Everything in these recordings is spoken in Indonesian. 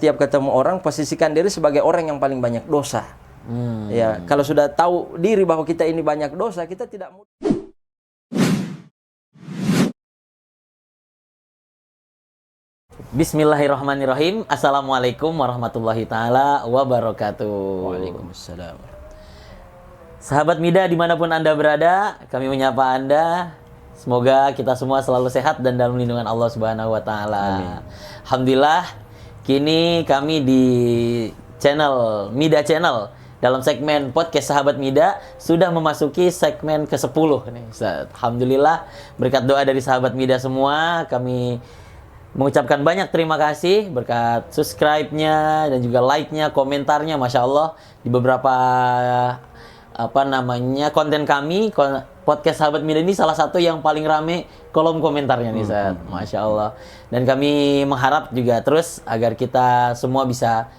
Tiap ketemu orang, posisikan diri sebagai orang yang paling banyak dosa. Ya, kalau sudah tahu diri bahwa kita ini banyak dosa, kita tidak mudah. Bismillahirrahmanirrahim. Assalamualaikum warahmatullahi ta'ala wabarakatuh. Waalaikumsalam. Sahabat Mida dimanapun Anda berada, kami menyapa Anda. Semoga kita semua selalu sehat dan dalam lindungan Allah Subhanahu wa Ta'ala. Alhamdulillah, kini kami di channel Mida Channel dalam segmen podcast Sahabat Mida sudah memasuki segmen ke-10 nih, Ustaz. Alhamdulillah, berkat doa dari Sahabat Mida semua, kami mengucapkan banyak terima kasih berkat subscribe-nya dan juga like-nya, komentarnya, Masya Allah di beberapa konten kami. Podcast Sahabat Mida ini salah satu yang paling rame kolom komentarnya nih, Ustaz. Masya Allah. Dan kami mengharap juga terus agar kita semua bisa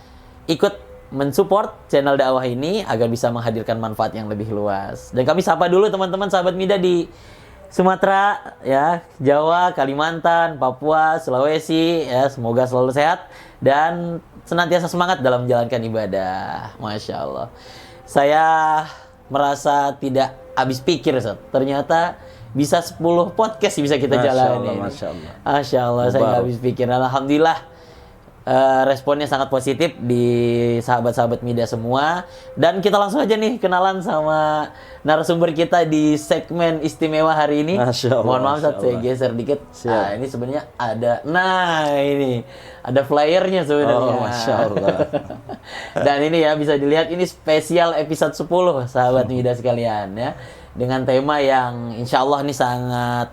ikut mensupport channel dakwah ini agar bisa menghadirkan manfaat yang lebih luas. Dan kami sapa dulu teman-teman Sahabat Mida di Sumatera, ya, Jawa, Kalimantan, Papua, Sulawesi, ya, semoga selalu sehat dan senantiasa semangat dalam menjalankan ibadah. Masya Allah. Saya merasa tidak habis pikir, Ustaz. Ternyata bisa 10 podcast bisa kita jalani. Masya Allah. Masya Allah, saya nggak habis pikir. Alhamdulillah, responnya sangat positif di sahabat-sahabat Mida semua. Dan kita langsung aja nih kenalan sama narasumber kita di segmen istimewa hari ini. Mohon maaf, saya geser dikit. Nah, ini sebenarnya ada, ini ada flyernya sebenarnya. Masya Allah. Dan ini ya bisa dilihat, ini spesial episode 10 sahabat Mida sekalian ya, dengan tema yang insya Allah ini sangat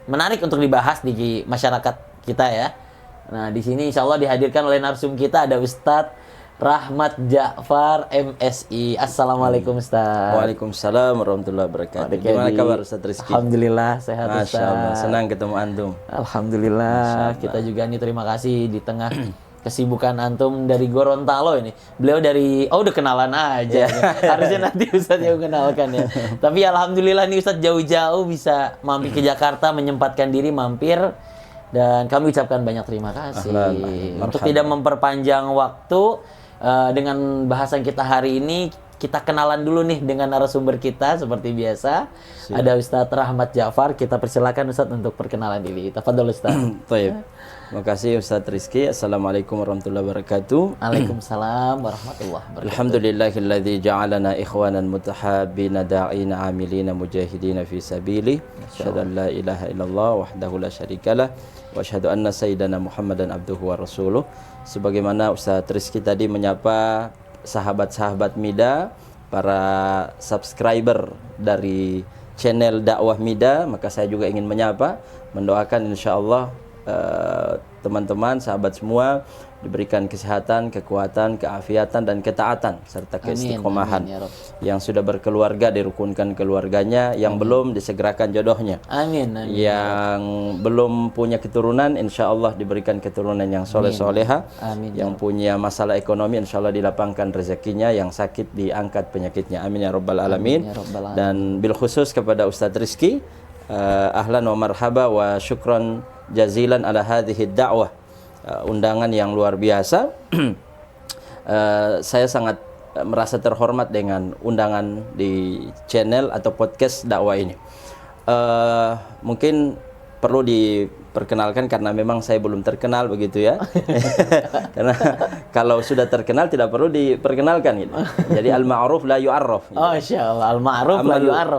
menarik untuk dibahas di masyarakat kita ya. Nah, di sini insya Allah dihadirkan oleh narsum kita ada Ustadz Rahmat Ja'far MSI. Assalamualaikum, Ustadz. Waalaikumsalam warahmatullahi wabarakatuh. Gimana kabar Ustadz Rizky? Alhamdulillah sehat, Ustadz. Masya Allah, senang ketemu antum. Alhamdulillah. Kita juga nih terima kasih di tengah kesibukan antum dari Gorontalo ini. Beliau dari, udah kenalan aja. Harusnya nanti Ustadz yang kenalkan ya. Tapi alhamdulillah nih Ustadz jauh-jauh bisa mampir ke Jakarta, menyempatkan diri mampir. Dan kami ucapkan banyak terima kasih. Untuk tidak memperpanjang waktu, dengan bahasan kita hari ini, kita kenalan dulu nih dengan narasumber kita seperti biasa. Ada Ustadz Rahmat Ja'far. Kita persilakan Ustadz untuk perkenalan diri. Tafadhol Ustadz. Baik. Terima kasih Ustadz Rizky. Assalamualaikum warahmatullahi wabarakatuh. Waalaikumsalam warahmatullahi wabarakatuh. Alhamdulillahilladzi ja'alana ikhwanan mutahabbina da'ina amilina mujahidina fi sabili. Asyhadu an la ilaha illallah wahdahu la syarikalah wa asyhadu anna sayyidana Muhammadan abduhu wa rasuluh. Sebagaimana Ustadz Rizky tadi menyapa sahabat-sahabat Mida, para subscriber dari channel dakwah Mida, maka saya juga ingin menyapa, mendoakan insyaallah teman-teman, sahabat semua diberikan kesehatan, kekuatan, keafiatan dan ketaatan serta keistiqomahan. Yang sudah berkeluarga dirukunkan keluarganya, yang belum disegerakan jodohnya. Amin. Yang belum punya keturunan insyaallah diberikan keturunan yang soleh-soleha. Yang punya masalah ekonomi insyaallah dilapangkan rezekinya, yang sakit diangkat penyakitnya. Amin ya rabbal alamin. Dan bil khusus kepada Ustadz Rizky, ahlan wa marhaba wa syukran jazilan ala hadhihi da'wah, undangan yang luar biasa. Saya sangat merasa terhormat dengan undangan di channel atau podcast dakwah ini. Mungkin perlu diperkenalkan karena memang saya belum terkenal begitu ya. Karena kalau sudah terkenal tidak perlu diperkenalkan gitu. Jadi al-ma'ruf la yu'arraf gitu. Insyaallah al-ma'ruf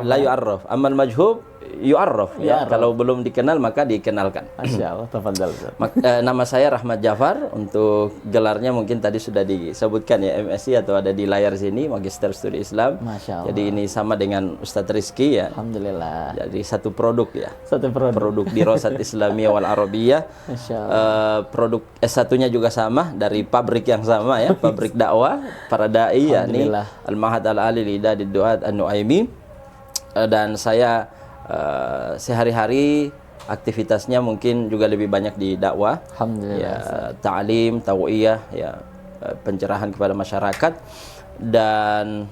la yu'arraf. Amal majhub yu'arraf ya. Kalau belum dikenal maka dikenalkan. Masyaallah, tafadhal. Nama saya Rahmat Ja'far. Untuk gelarnya mungkin tadi sudah disebutkan ya, MSI atau ada di layar sini, Magister Studi Islam. Masyaallah. Jadi ini sama dengan Ustadz Rizky ya. Alhamdulillah. Jadi satu produk ya. Satu produk Dirasat Islamiyah wal Arabiyah. Produk S1-nya juga sama dari pabrik yang sama ya, pabrik dakwah para dai yakni Al-Ma'had Al-Ali Lidadid Du'at An-Nu'aimi. Dan saya sehari-hari aktivitasnya mungkin juga lebih banyak di dakwah. Alhamdulillah. Ya, ta'lim, tau'iyah, ya, pencerahan kepada masyarakat, dan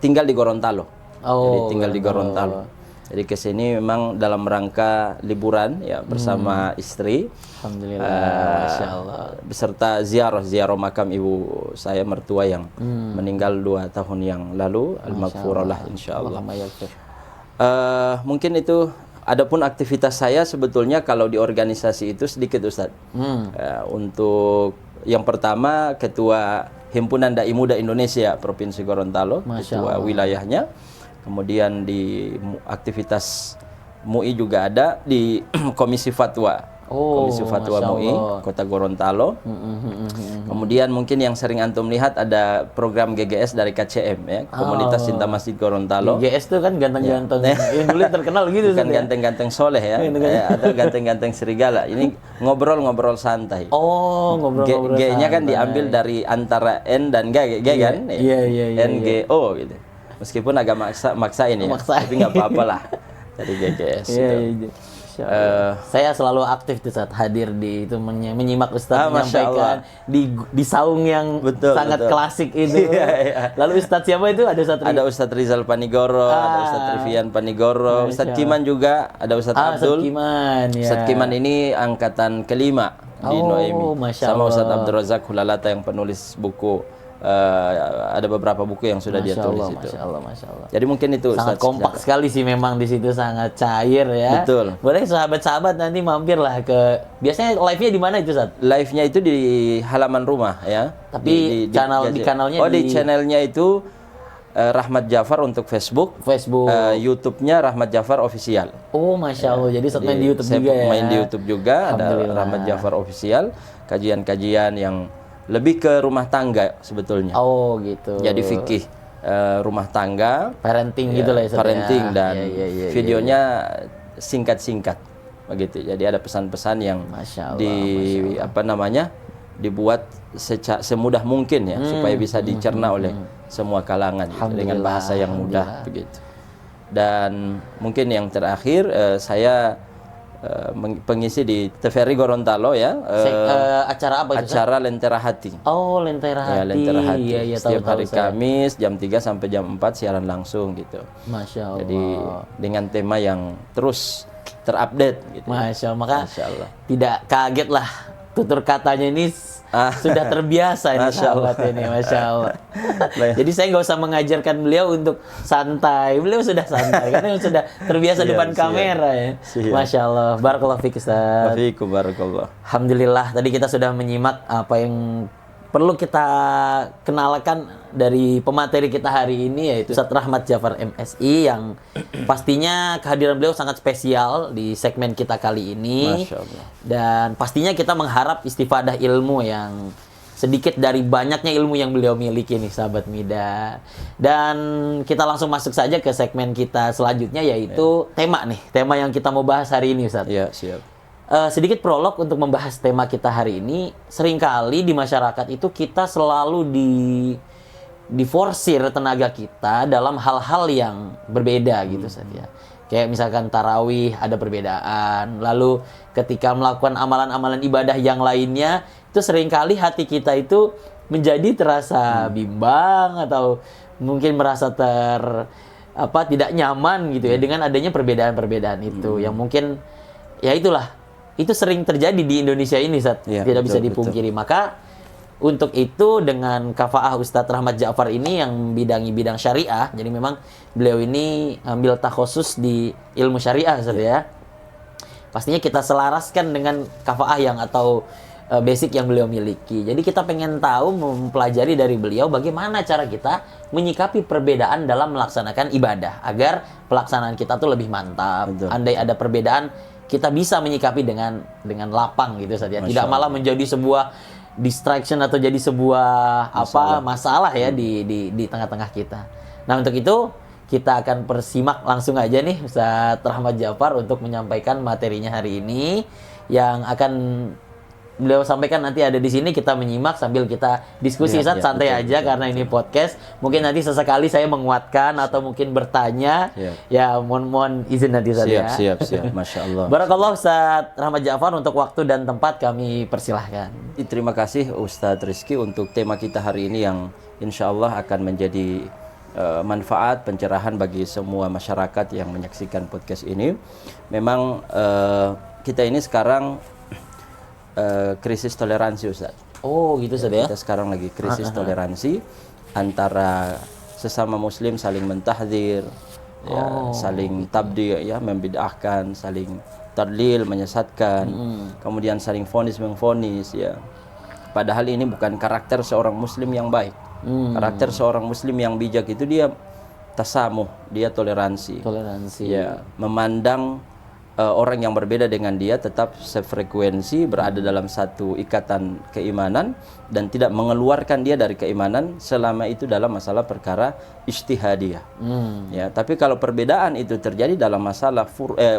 tinggal di Gorontalo. Jadi tinggal di Gorontalo. Jadi ke sini memang dalam rangka liburan ya bersama istri. Alhamdulillah, Masya Allah. Beserta ziarah makam ibu saya mertua yang meninggal 2 tahun yang lalu, al-maghfurah lah insyaallah. Mungkin itu. Adapun aktivitas saya sebetulnya kalau di organisasi itu sedikit Ustadz. Untuk yang pertama Ketua Himpunan Dai Muda Indonesia Provinsi Gorontalo, ketua wilayahnya. Kemudian di aktivitas MUI juga ada di Komisi Fatwa. Komisi Fatwa MUI Kota Gorontalo. Kemudian mungkin yang sering antum lihat ada program GGS dari KCM ya, Komunitas Cinta Masjid Gorontalo. GGS itu kan ganteng-ganteng yang dulu terkenal gitu. Bukan ganteng-ganteng soleh ya, atau ganteng-ganteng serigala. Ini ngobrol-ngobrol santai. Ngobrol-ngobrol G-nya kan diambil dari antara N dan G kan? Iya. NGO gitu. Meskipun agak maksain ya, tapi nggak apa-apa lah dari GGS. Gitu. Saya selalu aktif tuh saat hadir di itu menyimak Ustadz menyampaikan di saung yang sangat klasik itu. Lalu Ustadz siapa itu? Ada Ustadz Rizal Panigoro, ada Ustadz Rivian Panigoro, Ustadz Kiman juga, ada Ustadz Abdul. Ustadz Kiman ini angkatan kelima di Noemi, sama Ustadz Abdul Razak Hulalata yang penulis buku. Ada beberapa buku yang sudah dia tulis itu. Masya Allah. Jadi mungkin itu sangat kompak sekali sih memang di situ, sangat cair ya. Betul. Boleh sahabat-sahabat nanti mampir lah ke. Biasanya live-nya di mana itu, Ustaz? Live-nya itu di halaman rumah ya. Tapi di kanalnya di channelnya itu Rahmat Jafar untuk Facebook. YouTube-nya Rahmat Jafar Official. Masya Allah. Jadi main di YouTube juga ya. Main di YouTube juga ada Rahmat Jafar Official. Kajian-kajian yang lebih ke rumah tangga sebetulnya. Gitu. Jadi fikih rumah tangga, parenting gitu lah ya. Parenting dan videonya singkat-singkat begitu. Jadi ada pesan-pesan yang dibuat semudah mungkin ya supaya bisa dicerna oleh semua kalangan dengan bahasa yang mudah begitu. Dan mungkin yang terakhir saya pengisi di TVRI Gorontalo ya. Acara apa itu? Acara Lentera Hati. Lentera Hati. Ya, Lentera Hati. Iya, setiap hari Kamis jam 3 sampai jam 4 siaran langsung gitu. Masya Allah. Jadi dengan tema yang terus terupdate gitu. Masya Allah. Masya Allah. Tidak kaget lah tutur katanya ini sudah terbiasa ini sahabat ini, Masya Allah. Jadi saya nggak usah mengajarkan beliau untuk santai, beliau sudah santai karena sudah terbiasa depan kamera ya. Masya Allah. Barakallahu fiik Ustaz. Waalaikumsalam barakallah. Alhamdulillah tadi kita sudah menyimak apa yang perlu kita kenalkan dari pemateri kita hari ini, yaitu Ustadz Rahmat Jafar MSI, yang pastinya kehadiran beliau sangat spesial di segmen kita kali ini. Masya Allah. Dan pastinya kita mengharap istifadah ilmu yang sedikit dari banyaknya ilmu yang beliau miliki nih sahabat Mida. Dan kita langsung masuk saja ke segmen kita selanjutnya, yaitu tema yang kita mau bahas hari ini Ustadz. Ya, siap. Sedikit prolog untuk membahas tema kita hari ini. Seringkali di masyarakat itu kita selalu diforsir tenaga kita dalam hal-hal yang berbeda gitu saja. Kayak misalkan tarawih ada perbedaan. Lalu ketika melakukan amalan-amalan ibadah yang lainnya, itu seringkali hati kita itu menjadi terasa bimbang atau mungkin merasa tidak nyaman gitu ya dengan adanya perbedaan-perbedaan itu yang mungkin ya itulah. Itu sering terjadi di Indonesia ini, Ustaz. Ya, tidak bisa betul. dipungkiri. Maka untuk itu dengan kafaah Ustadz Rahmat Jafar ini yang bidangi bidang syariah, jadi memang beliau ini ambil takhusus di ilmu syariah, Ustaz ya. Pastinya kita selaraskan dengan kafaah yang atau basic yang beliau miliki. Jadi kita pengen tahu, mempelajari dari beliau bagaimana cara kita menyikapi perbedaan dalam melaksanakan ibadah agar pelaksanaan kita tuh lebih mantap. Betul. Andai ada perbedaan, kita bisa menyikapi dengan lapang gitu saja. Tidak malah menjadi sebuah distraction atau jadi sebuah masalah ya di tengah-tengah kita. Nah, untuk itu kita akan persimak langsung aja nih Ustadz Rahmat Jafar untuk menyampaikan materinya hari ini yang akan beliau sampaikan. Nanti ada di sini, kita menyimak sambil kita diskusi Ustadz, santai aja karena ini podcast. Mungkin nanti sesekali saya menguatkan atau mungkin bertanya. Ya mohon izin nanti Ustadz ya. Siap. Masya Allah. Barakallah Ustadz Rahmat Jafar, untuk waktu dan tempat kami persilahkan. Terima kasih Ustadz Rizky untuk tema kita hari ini yang insya Allah akan menjadi manfaat, pencerahan bagi semua masyarakat yang menyaksikan podcast ini. Memang kita ini sekarang krisis toleransi, Ustaz. Oh, gitu Ustaz ya. Kita sekarang lagi krisis toleransi antara sesama muslim, saling mentahdzir, ya, saling tabdi', ya, membid'ahkan, saling tadlil, menyesatkan, kemudian saling vonis memvonis, ya. Padahal ini bukan karakter seorang muslim yang baik. Karakter seorang muslim yang bijak itu dia tasamuh, dia toleransi. Ya, memandang orang yang berbeda dengan dia tetap sefrekuensi, berada dalam satu ikatan keimanan dan tidak mengeluarkan dia dari keimanan selama itu dalam masalah perkara ijtihadiyah. Ya, tapi kalau perbedaan itu terjadi dalam masalah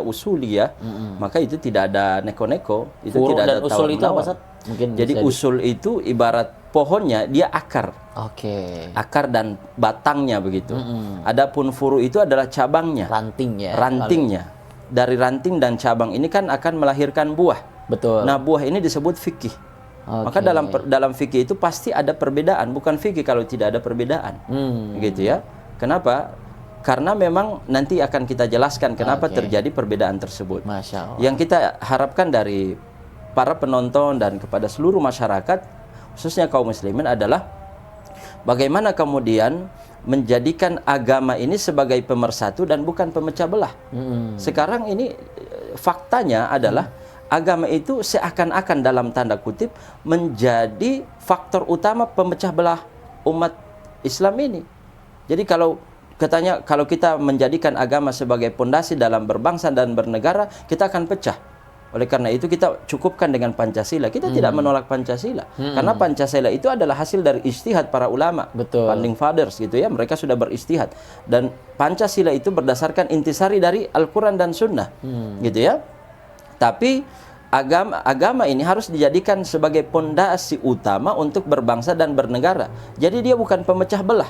usuliyah, maka itu tidak ada neko-neko, itu Furu tidak ada dan usul itu apa, tawar-menawar. Ustaz? Mungkin Jadi usul itu ibarat pohonnya, dia akar. Oke. Akar dan batangnya begitu. Adapun furu itu adalah cabangnya, rantingnya. Dari ranting dan cabang ini kan akan melahirkan buah. Betul. Nah, buah ini disebut fikih. Maka dalam fikih itu pasti ada perbedaan, bukan fikih kalau tidak ada perbedaan. Gitu ya. Kenapa? Karena memang nanti akan kita jelaskan kenapa terjadi perbedaan tersebut. Masya Allah. Yang kita harapkan dari para penonton dan kepada seluruh masyarakat, khususnya kaum muslimin, adalah bagaimana kemudian menjadikan agama ini sebagai pemersatu dan bukan pemecah belah. Sekarang ini faktanya adalah agama itu seakan-akan dalam tanda kutip menjadi faktor utama pemecah belah umat Islam ini. Jadi kalau kita menjadikan agama sebagai pondasi dalam berbangsa dan bernegara, kita akan pecah. Oleh karena itu kita cukupkan dengan Pancasila. Kita tidak menolak Pancasila. Karena Pancasila itu adalah hasil dari ijtihad para ulama. Betul. Founding fathers gitu ya. Mereka sudah beristihad. Dan Pancasila itu berdasarkan intisari dari Al-Quran dan Sunnah. Gitu ya. Tapi agama ini harus dijadikan sebagai pondasi utama untuk berbangsa dan bernegara. Jadi dia bukan pemecah belah.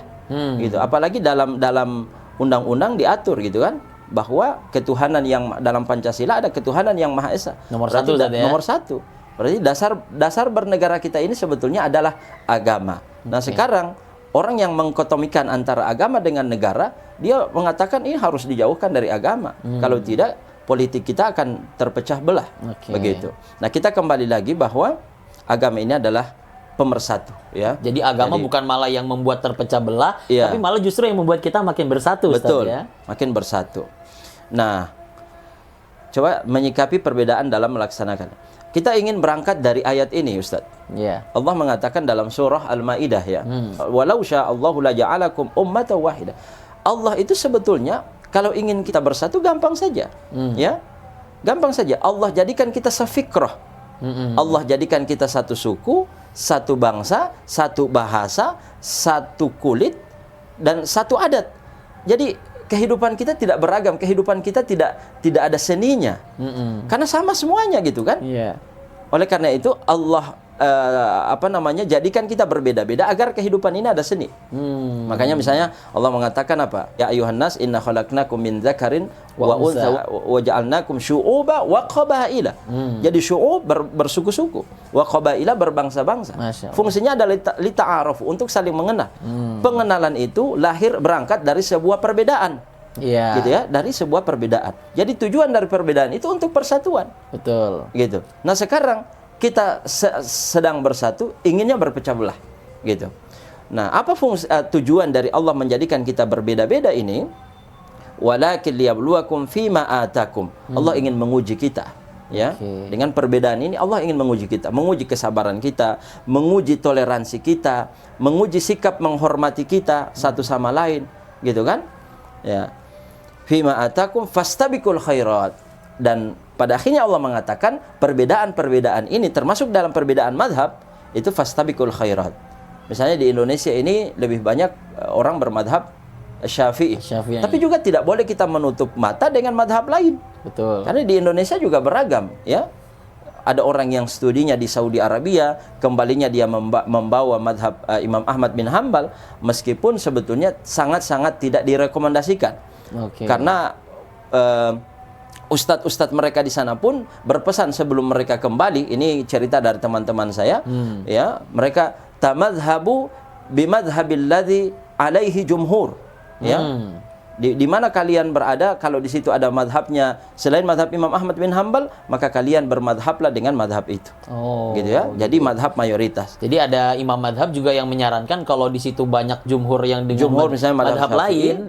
Gitu. Apalagi dalam undang-undang diatur gitu kan, bahwa ketuhanan yang dalam Pancasila ada ketuhanan yang Maha Esa. Nomor satu. Nomor satu. Berarti dasar bernegara kita ini sebetulnya adalah agama. Nah, sekarang orang yang mengkotomikan antara agama dengan negara, dia mengatakan ini harus dijauhkan dari agama. Kalau tidak, politik kita akan terpecah belah. Begitu. Nah, kita kembali lagi bahwa agama ini adalah pemersatu, ya. Jadi agama bukan malah yang membuat terpecah belah, tapi malah justru yang membuat kita makin bersatu, betul, Ustaz, ya. Makin bersatu. Nah, coba menyikapi perbedaan dalam melaksanakan. Kita ingin berangkat dari ayat ini, Ustaz. Allah mengatakan dalam surah Al-Maidah, ya. Walau sya'allahu la ja'alakum ummatan wahidah. Allah itu sebetulnya kalau ingin kita bersatu gampang saja, ya. Gampang saja. Allah jadikan kita sefikrah. Allah jadikan kita satu suku, satu bangsa, satu bahasa, satu kulit, dan satu adat. Jadi kehidupan kita tidak beragam, kehidupan kita tidak ada seninya, karena sama semuanya gitu kan. Oleh karena itu Allah jadikan kita berbeda-beda agar kehidupan ini ada seni. Makanya misalnya Allah mengatakan apa? Ya ayuhan nas inna khalaqnakum min dzakarin wa untha wa ja'alnakum syu'uba wa qabaila. Jadi syu'ub bersuku-suku, wa qabaila berbangsa-bangsa. Fungsinya adalah lita'aruf, untuk saling mengenal. Pengenalan itu berangkat dari sebuah perbedaan. Gitu ya, dari sebuah perbedaan. Jadi tujuan dari perbedaan itu untuk persatuan. Betul. Gitu. Nah, sekarang kita sedang bersatu, inginnya berpecah belah, gitu. Nah, apa tujuan dari Allah menjadikan kita berbeda-beda ini? Walakin liyabluwakum fima atakum. Allah ingin menguji kita, ya. Dengan perbedaan ini Allah ingin menguji kita, menguji kesabaran kita, menguji toleransi kita, menguji sikap menghormati kita satu sama lain, gitu kan? Ya. Fima atakum fastabiqul khairat. Dan pada akhirnya Allah mengatakan perbedaan-perbedaan ini termasuk dalam perbedaan madhab itu fastabiqul khairat. Misalnya di Indonesia ini lebih banyak orang bermadhab Syafi'i. Tapi juga tidak boleh kita menutup mata dengan madhab lain. Betul. Karena di Indonesia juga beragam, ya. Ada orang yang studinya di Saudi Arabia, kembalinya dia membawa madhab Imam Ahmad bin Hanbal, meskipun sebetulnya sangat-sangat tidak direkomendasikan. Karena ustadz-ustadz mereka di sana pun berpesan sebelum mereka kembali, ini cerita dari teman-teman saya, ya, mereka tamadhabu bimadhabil ladzi alaihi jumhur. ya. Di mana kalian berada, kalau di situ ada madhabnya selain madhab Imam Ahmad bin Hambal, maka kalian bermadhablah dengan madhab itu. Gitu ya. Jadi madhab mayoritas. Jadi ada imam madhab juga yang menyarankan kalau di situ banyak jumhur yang dengan Misalnya madhab lain,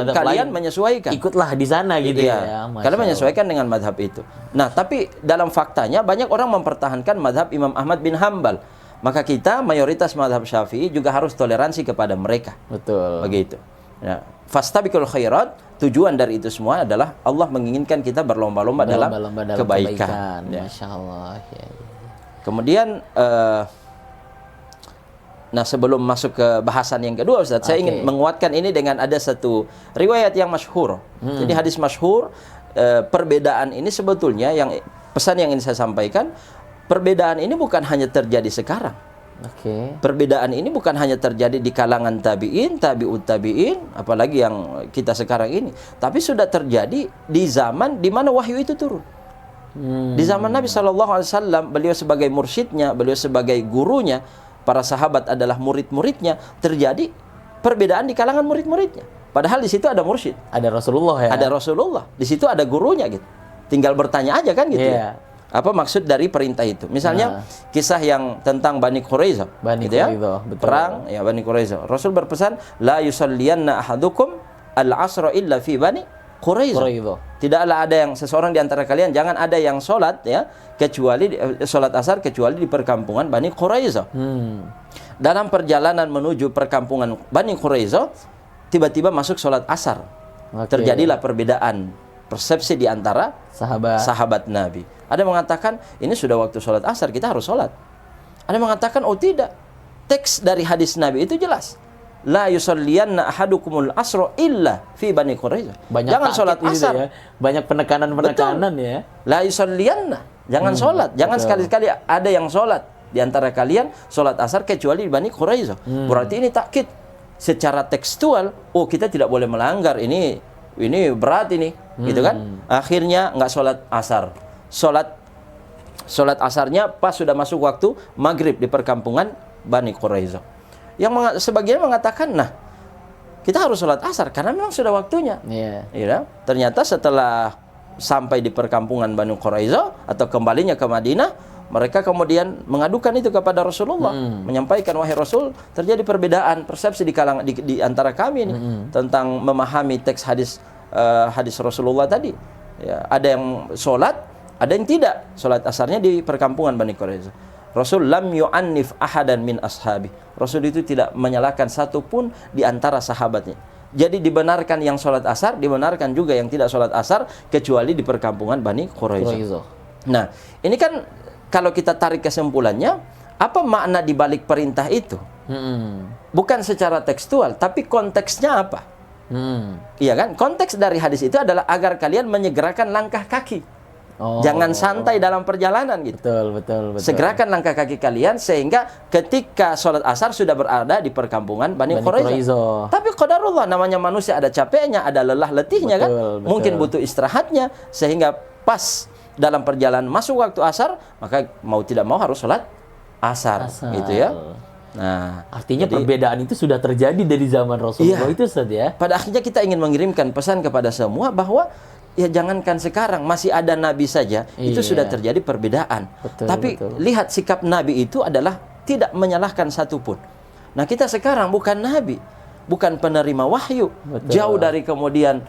kalian menyesuaikan. Ikutlah di sana gitu ya. Kalian menyesuaikan dengan madhab itu. Nah, tapi dalam faktanya banyak orang mempertahankan madhab Imam Ahmad bin Hambal. Maka kita mayoritas madhab Syafi'i juga harus toleransi kepada mereka. Betul. Begitu. Ya. Fastabiqul khairat, tujuan dari itu semua adalah Allah menginginkan kita berlomba-lomba dalam kebaikan. Ya. Masya Allah. Ya. Kemudian, nah sebelum masuk ke bahasan yang kedua, Ustaz, saya ingin menguatkan ini dengan ada satu riwayat yang masyhur. Jadi hadis masyhur, perbedaan ini sebetulnya pesan yang ingin saya sampaikan, perbedaan ini bukan hanya terjadi sekarang. Perbedaan ini bukan hanya terjadi di kalangan tabi'in, tabi'ut tabi'in, apalagi yang kita sekarang ini, tapi sudah terjadi di zaman di mana wahyu itu turun. Di zaman Nabi SAW, beliau sebagai mursyidnya, beliau sebagai gurunya, para sahabat adalah murid-muridnya, terjadi perbedaan di kalangan murid-muridnya. Padahal di situ ada mursyid, ada Rasulullah ya. Ada Rasulullah, di situ ada gurunya gitu. Tinggal bertanya aja kan gitu. Ya. Apa maksud dari perintah itu? Misalnya kisah yang tentang Bani Quraisyah, gitu ya? Perang ya Bani Quraisyah. Rasul berpesan, la yusalliyanna ahadukum al-asra illa fi Bani Quraisyah. Tidaklah ada yang seseorang di antara kalian jangan ada yang sholat ya kecuali sholat asar kecuali di perkampungan Bani Quraisyah. Dalam perjalanan menuju perkampungan Bani Quraisyah, tiba-tiba masuk sholat asar. Terjadilah perbedaan persepsi di antara sahabat Nabi. Ada yang mengatakan ini sudah waktu sholat asar, kita harus sholat. Ada yang mengatakan oh tidak, teks dari hadis Nabi itu jelas, la yusalliyanna ahadukumul asra illa fi Bani Quraisyah. Jangan sholat asar ya. Banyak penekanan ya. La yusalliyanna, jangan sholat, jangan sekali-sekali ada yang sholat di antara kalian sholat asar kecuali di Bani Quraisyah. Berarti ini takkid secara tekstual, oh kita tidak boleh melanggar, ini berat ini, gitu kan? Akhirnya nggak sholat asar. Sholat asarnya pas sudah masuk waktu maghrib di perkampungan Bani Quraisyah. Sebagian mengatakan, nah kita harus sholat asar karena memang sudah waktunya. Ya, ternyata setelah sampai di perkampungan Bani Quraisyah atau kembalinya ke Madinah, mereka kemudian mengadukan itu kepada Rasulullah, menyampaikan, wahai Rasul, terjadi perbedaan persepsi di antara kami ini tentang memahami teks hadis Rasulullah tadi. Ya, ada yang sholat, ada yang tidak. Sholat asarnya di perkampungan Bani Quraisyah. Rasul lam yu'annif ahadan min ashabi. Rasul itu tidak menyalahkan satupun di antara sahabatnya. Jadi dibenarkan yang sholat asar, dibenarkan juga yang tidak sholat asar, kecuali di perkampungan Bani Quraisyah. Nah, ini kan kalau kita tarik kesimpulannya, apa makna di balik perintah itu? Bukan secara tekstual, tapi konteksnya apa? Iya kan? Konteks dari hadis itu adalah agar kalian menyegerakan langkah kaki. Jangan santai dalam perjalanan gitu. Betul. Segerakan langkah kaki kalian sehingga ketika sholat asar sudah berada di perkampungan Bani Quraisyah. Tapi qadarullah, namanya manusia ada capeknya, ada lelah letihnya kan. Mungkin butuh istirahatnya, sehingga pas dalam perjalanan masuk waktu asar, maka mau tidak mau harus sholat asar. Gitu ya. Nah, artinya perbedaan itu sudah terjadi dari zaman Rasulullah itu, Ustaz ya. Pada akhirnya kita ingin mengirimkan pesan kepada semua bahwa ya jangankan sekarang, masih ada Nabi saja itu sudah terjadi perbedaan. Tapi lihat sikap Nabi itu adalah tidak menyalahkan satupun. Nah, kita sekarang bukan Nabi, bukan penerima wahyu, jauh dari kemudian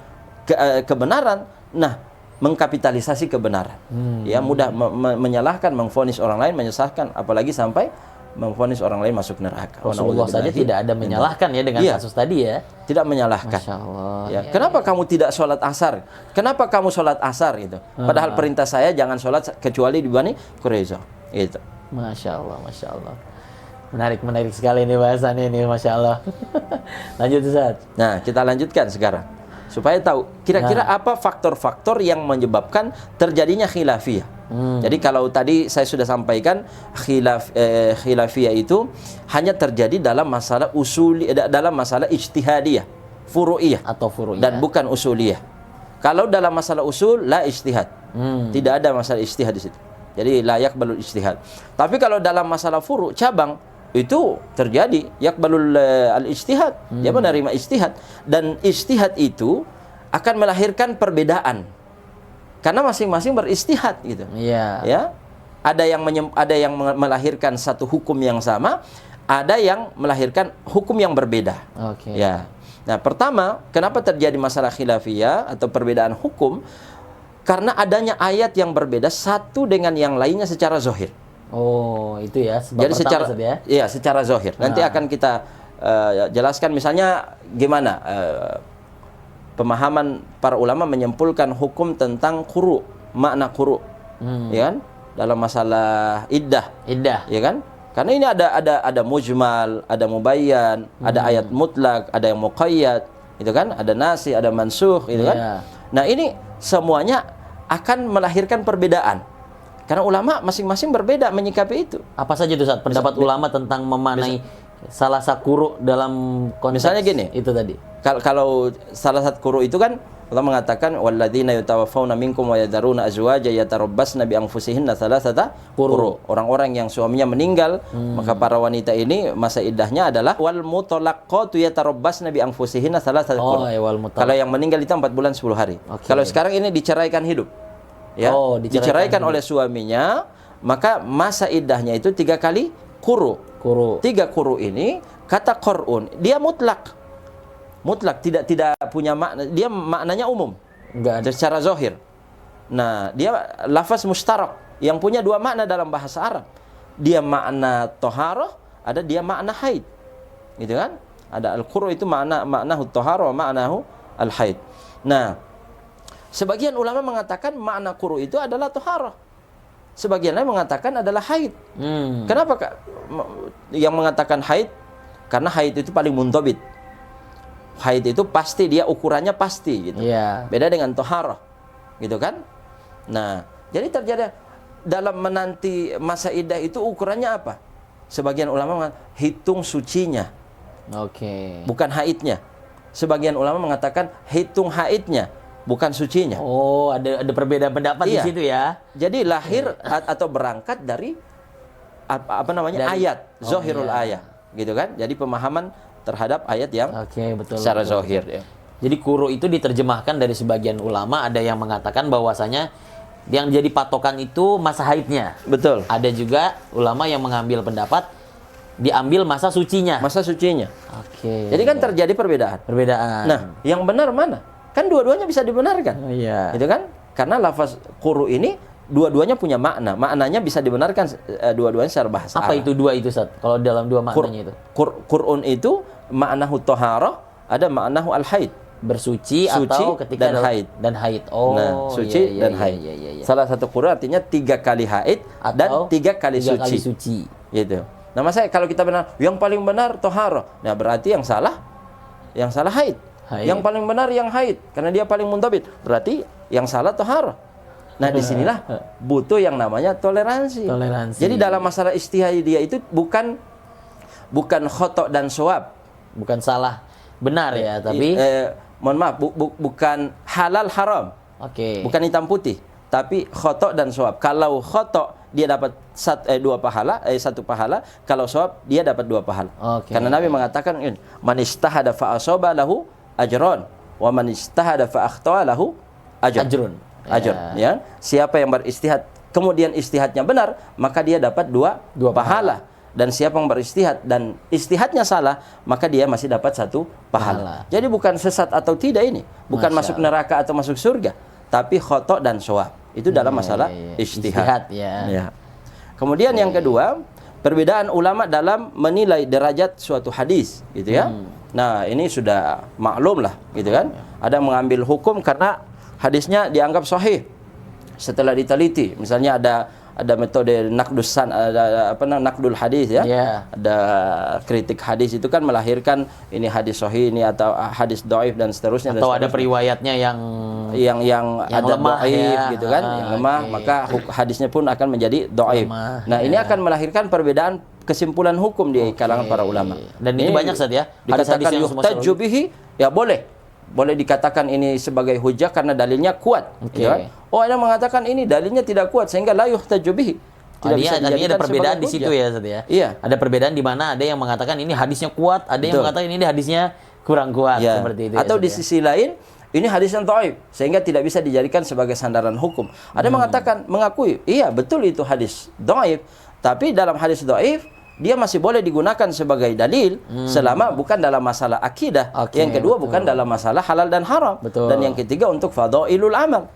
kebenaran. Nah, mengkapitalisasi kebenaran. Ya, mudah menyalahkan, memvonis orang lain, menyesatkan, apalagi sampai memvonis orang lain masuk neraka. Rasulullah saja tidak ada menyalahkan ya dengan kasus tadi ya. Tidak menyalahkan. Masya Allah. Ya. Kenapa kamu tidak sholat asar? Kenapa kamu sholat asar gitu? Padahal perintah saya jangan sholat kecuali di Bani Quraisyah. Gitu. Masya Allah. Menarik sekali ini bahasannya ini, Masya Allah. Lanjut Ustaz. Nah, kita lanjutkan sekarang. Supaya tahu kira-kira apa faktor-faktor yang menyebabkan terjadinya khilafiyah. Jadi kalau tadi saya sudah sampaikan khilafiyah itu hanya terjadi dalam masalah dalam masalah ijtihadiyah, furu'iyah atau furu'iyah dan bukan usuliyah. Kalau dalam masalah usul la ijtihad. Tidak ada masalah ijtihad di situ. Jadi layak belum ijtihad. Tapi kalau dalam masalah furu' cabang, itu terjadi yaqbalul al-ijtihad. Dia menerima ijtihad, dan ijtihad itu akan melahirkan perbedaan. Karena masing-masing beristihad gitu. Iya. Ya. Ada yang melahirkan satu hukum yang sama, ada yang melahirkan hukum yang berbeda. Oke. Ya. Nah, pertama, kenapa terjadi masalah khilafiyah atau perbedaan hukum? Karena adanya ayat yang berbeda satu dengan yang lainnya secara zahir. Oh, itu ya sebab Jadi pertama secara Ustaz, ya. iya, secara zahir. Nanti akan kita jelaskan misalnya gimana pemahaman para ulama menyimpulkan hukum tentang quru, makna quru. Ya kan? Dalam masalah iddah. Iddah. Ya kan? Karena ini ada mujmal, ada mubayyan, ada ayat mutlak, ada yang muqayyad, gitu kan? Ada nasi, ada mansukh, gitu kan? Iya. Nah, ini semuanya akan melahirkan perbedaan. Karena ulama masing-masing berbeda menyikapi itu. Apa saja itu Ustaz pendapat ulama tentang memaknai salah satu quru dalam konteks Misalnya gini. itu tadi? Kalau salah satu quru itu kan Allah mengatakan walladzina yatawaffawna minkum wa yadharuna azwaja yatarabbasna bi anfusihinna thalathata quru. Orang-orang yang suaminya meninggal, maka para wanita ini masa iddahnya adalah wal mutalaqqatu yatarabbasna bi anfusihinna thalathata quru. Kalau yang meninggal itu 4 bulan 10 hari. Kalau sekarang ini diceraikan hidup. Ya, diceraikan oleh suaminya, maka masa iddahnya itu 3 kali quru. 3 quru ini kata qur'un, dia mutlak, tidak punya makna, dia maknanya umum, enggak ada secara zahir. Nah, dia lafaz mustarak yang punya 2 makna dalam bahasa Arab. Dia makna toharoh, ada dia makna haid, gitu kan? Ada al-quru itu maknahu toharoh, maknahu al-haid. Nah, sebagian ulama mengatakan makna quru itu adalah toharoh, sebagian lain mengatakan adalah haid. Kenapa Kak? Yang mengatakan haid? Karena haid itu paling muntabit. Haid itu pasti, dia ukurannya pasti gitu. Yeah. Beda dengan toharoh, gitu kan? Nah, jadi terjadi dalam menanti masa iddah itu ukurannya apa? Sebagian ulama mengatakan hitung sucinya. Oke. Bukan haidnya. Sebagian ulama mengatakan hitung haidnya, bukan sucinya. Oh, ada perbedaan pendapat di situ ya. Jadi lahir atau berangkat dari apa namanya? Dari ayat, zahirul ayat, gitu kan? Jadi pemahaman terhadap ayat yang betul, secara zahir ya. Jadi quru itu diterjemahkan dari sebagian ulama, ada yang mengatakan bahwasanya yang jadi patokan itu masa haidnya. Betul. Ada juga ulama yang mengambil pendapat diambil masa sucinya. Masa sucinya. Oke. Jadi kan terjadi perbedaan. Perbedaan. Nah, yang benar mana? Kan dua-duanya bisa dibenarkan. Oh, iya. Itu kan? Karena lafaz quru ini dua-duanya punya makna. Maknanya bisa dibenarkan dua-duanya secara bahasa Apa Arab. itu dua itu, Ustaz? Kalau dalam dua maknanya itu? Qur'un itu maknahu toharoh, ada maknahu al-haid. Bersuci atau ketika dan haid. Dan haid. Oh, nah, suci dan haid. Iya. Salah satu Qur'an artinya 3 kali haid dan 3 kali suci. Gitu. Nah, masa kalau kita benar, yang paling benar toharoh. Nah, berarti yang salah haid. Yang paling benar yang haid, karena dia paling muntabit. Berarti yang salah toharoh. Nah, disinilah butuh yang namanya toleransi. Jadi dalam masalah ijtihadiyah itu bukan khotok dan shawab. Bukan salah benar ya, tapi mohon maaf, bukan halal haram. Oke. Bukan hitam putih, tapi khotok dan shawab. Kalau khotok dia dapat 1 pahala, kalau shawab dia dapat 2 pahala. Karena Nabi mengatakan, man ijtahada fa asaba lahu ajron, wa man ijtahada fa akhta'a lahu ajrun. Ya. Siapa yang beristihad kemudian istihadnya benar, maka dia dapat 2 pahala. Dan siapa yang beristihad dan istihadnya salah, maka dia masih dapat 1 pahala. Jadi bukan sesat atau tidak ini, bukan masuk neraka atau masuk surga, tapi khotok dan shawab. Itu dalam masalah ijtihad. Ya. Kemudian yang kedua, perbedaan ulama dalam menilai derajat suatu hadis, gitu ya. Nah, ini sudah maklum lah, gitu kan. Ada yang mengambil hukum karena hadisnya dianggap sahih setelah diteliti. Misalnya ada metode nakdul hadis ya. Ada kritik hadis, itu kan melahirkan ini hadis sahih ini atau hadis dhaif dan seterusnya. Atau ada periwayatnya yang ada lemah dhaif gitu kan, yang lemah, maka hadisnya pun akan menjadi dhaif. Nah, ini akan melahirkan perbedaan kesimpulan hukum di kalangan para ulama. Dan ini banyak Ustaz ya. Dikatakan yuhtaju bihi, ya boleh dikatakan ini sebagai hujah karena dalilnya kuat. Gitu kan? Oh, ada mengatakan ini dalilnya tidak kuat sehingga la yuhtaju bihi. Tidak bisa Artinya ada dijadikan perbedaan sebagai di situ hujjah. ya, Ustaz ya. Iya. Ada perbedaan di mana ada yang mengatakan ini hadisnya kuat, ada yang Betul. mengatakan ini hadisnya kurang kuat Ya. seperti itu. Atau ya, di Ustaz ya. sisi lain ini hadis yang dhaif sehingga tidak bisa dijadikan sebagai sandaran hukum. Ada yang mengatakan mengakui, iya betul itu hadis dhaif, tapi dalam hadis dhaif dia masih boleh digunakan sebagai dalil selama bukan dalam masalah akidah. Oke, Yang kedua betul. bukan dalam masalah halal dan haram. Betul. Dan yang ketiga untuk fadhailul amal.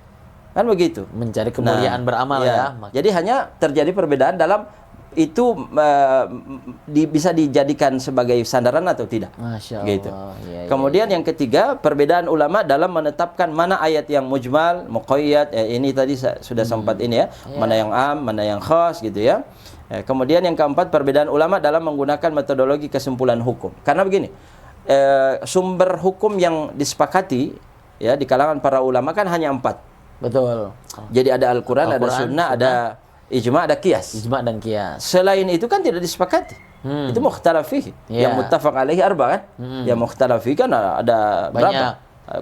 Kan begitu. Mencari kemuliaan beramal ya. Jadi hanya terjadi perbedaan dalam itu bisa dijadikan sebagai sandaran atau tidak. Masya Allah. Gitu. Ya, ya. Kemudian yang ketiga, perbedaan ulama dalam menetapkan mana ayat yang mujmal, muqayyad, ini tadi sudah sempat ini ya, mana yang am, mana yang khas gitu ya. Kemudian yang keempat, perbedaan ulama dalam menggunakan metodologi kesimpulan hukum. Karena begini, sumber hukum yang disepakati ya di kalangan para ulama kan hanya 4. Betul. Jadi ada Al-Quran, ada Sunnah, ada Ijma', ada Qiyas. Ijma' dan Qiyas. Selain itu kan tidak disepakati. Itu mukhtalaf fihi. Yeah. Yang muttafaq alaihi 4 kan? Yang mukhtalaf fihi kan ada Banyak. berapa?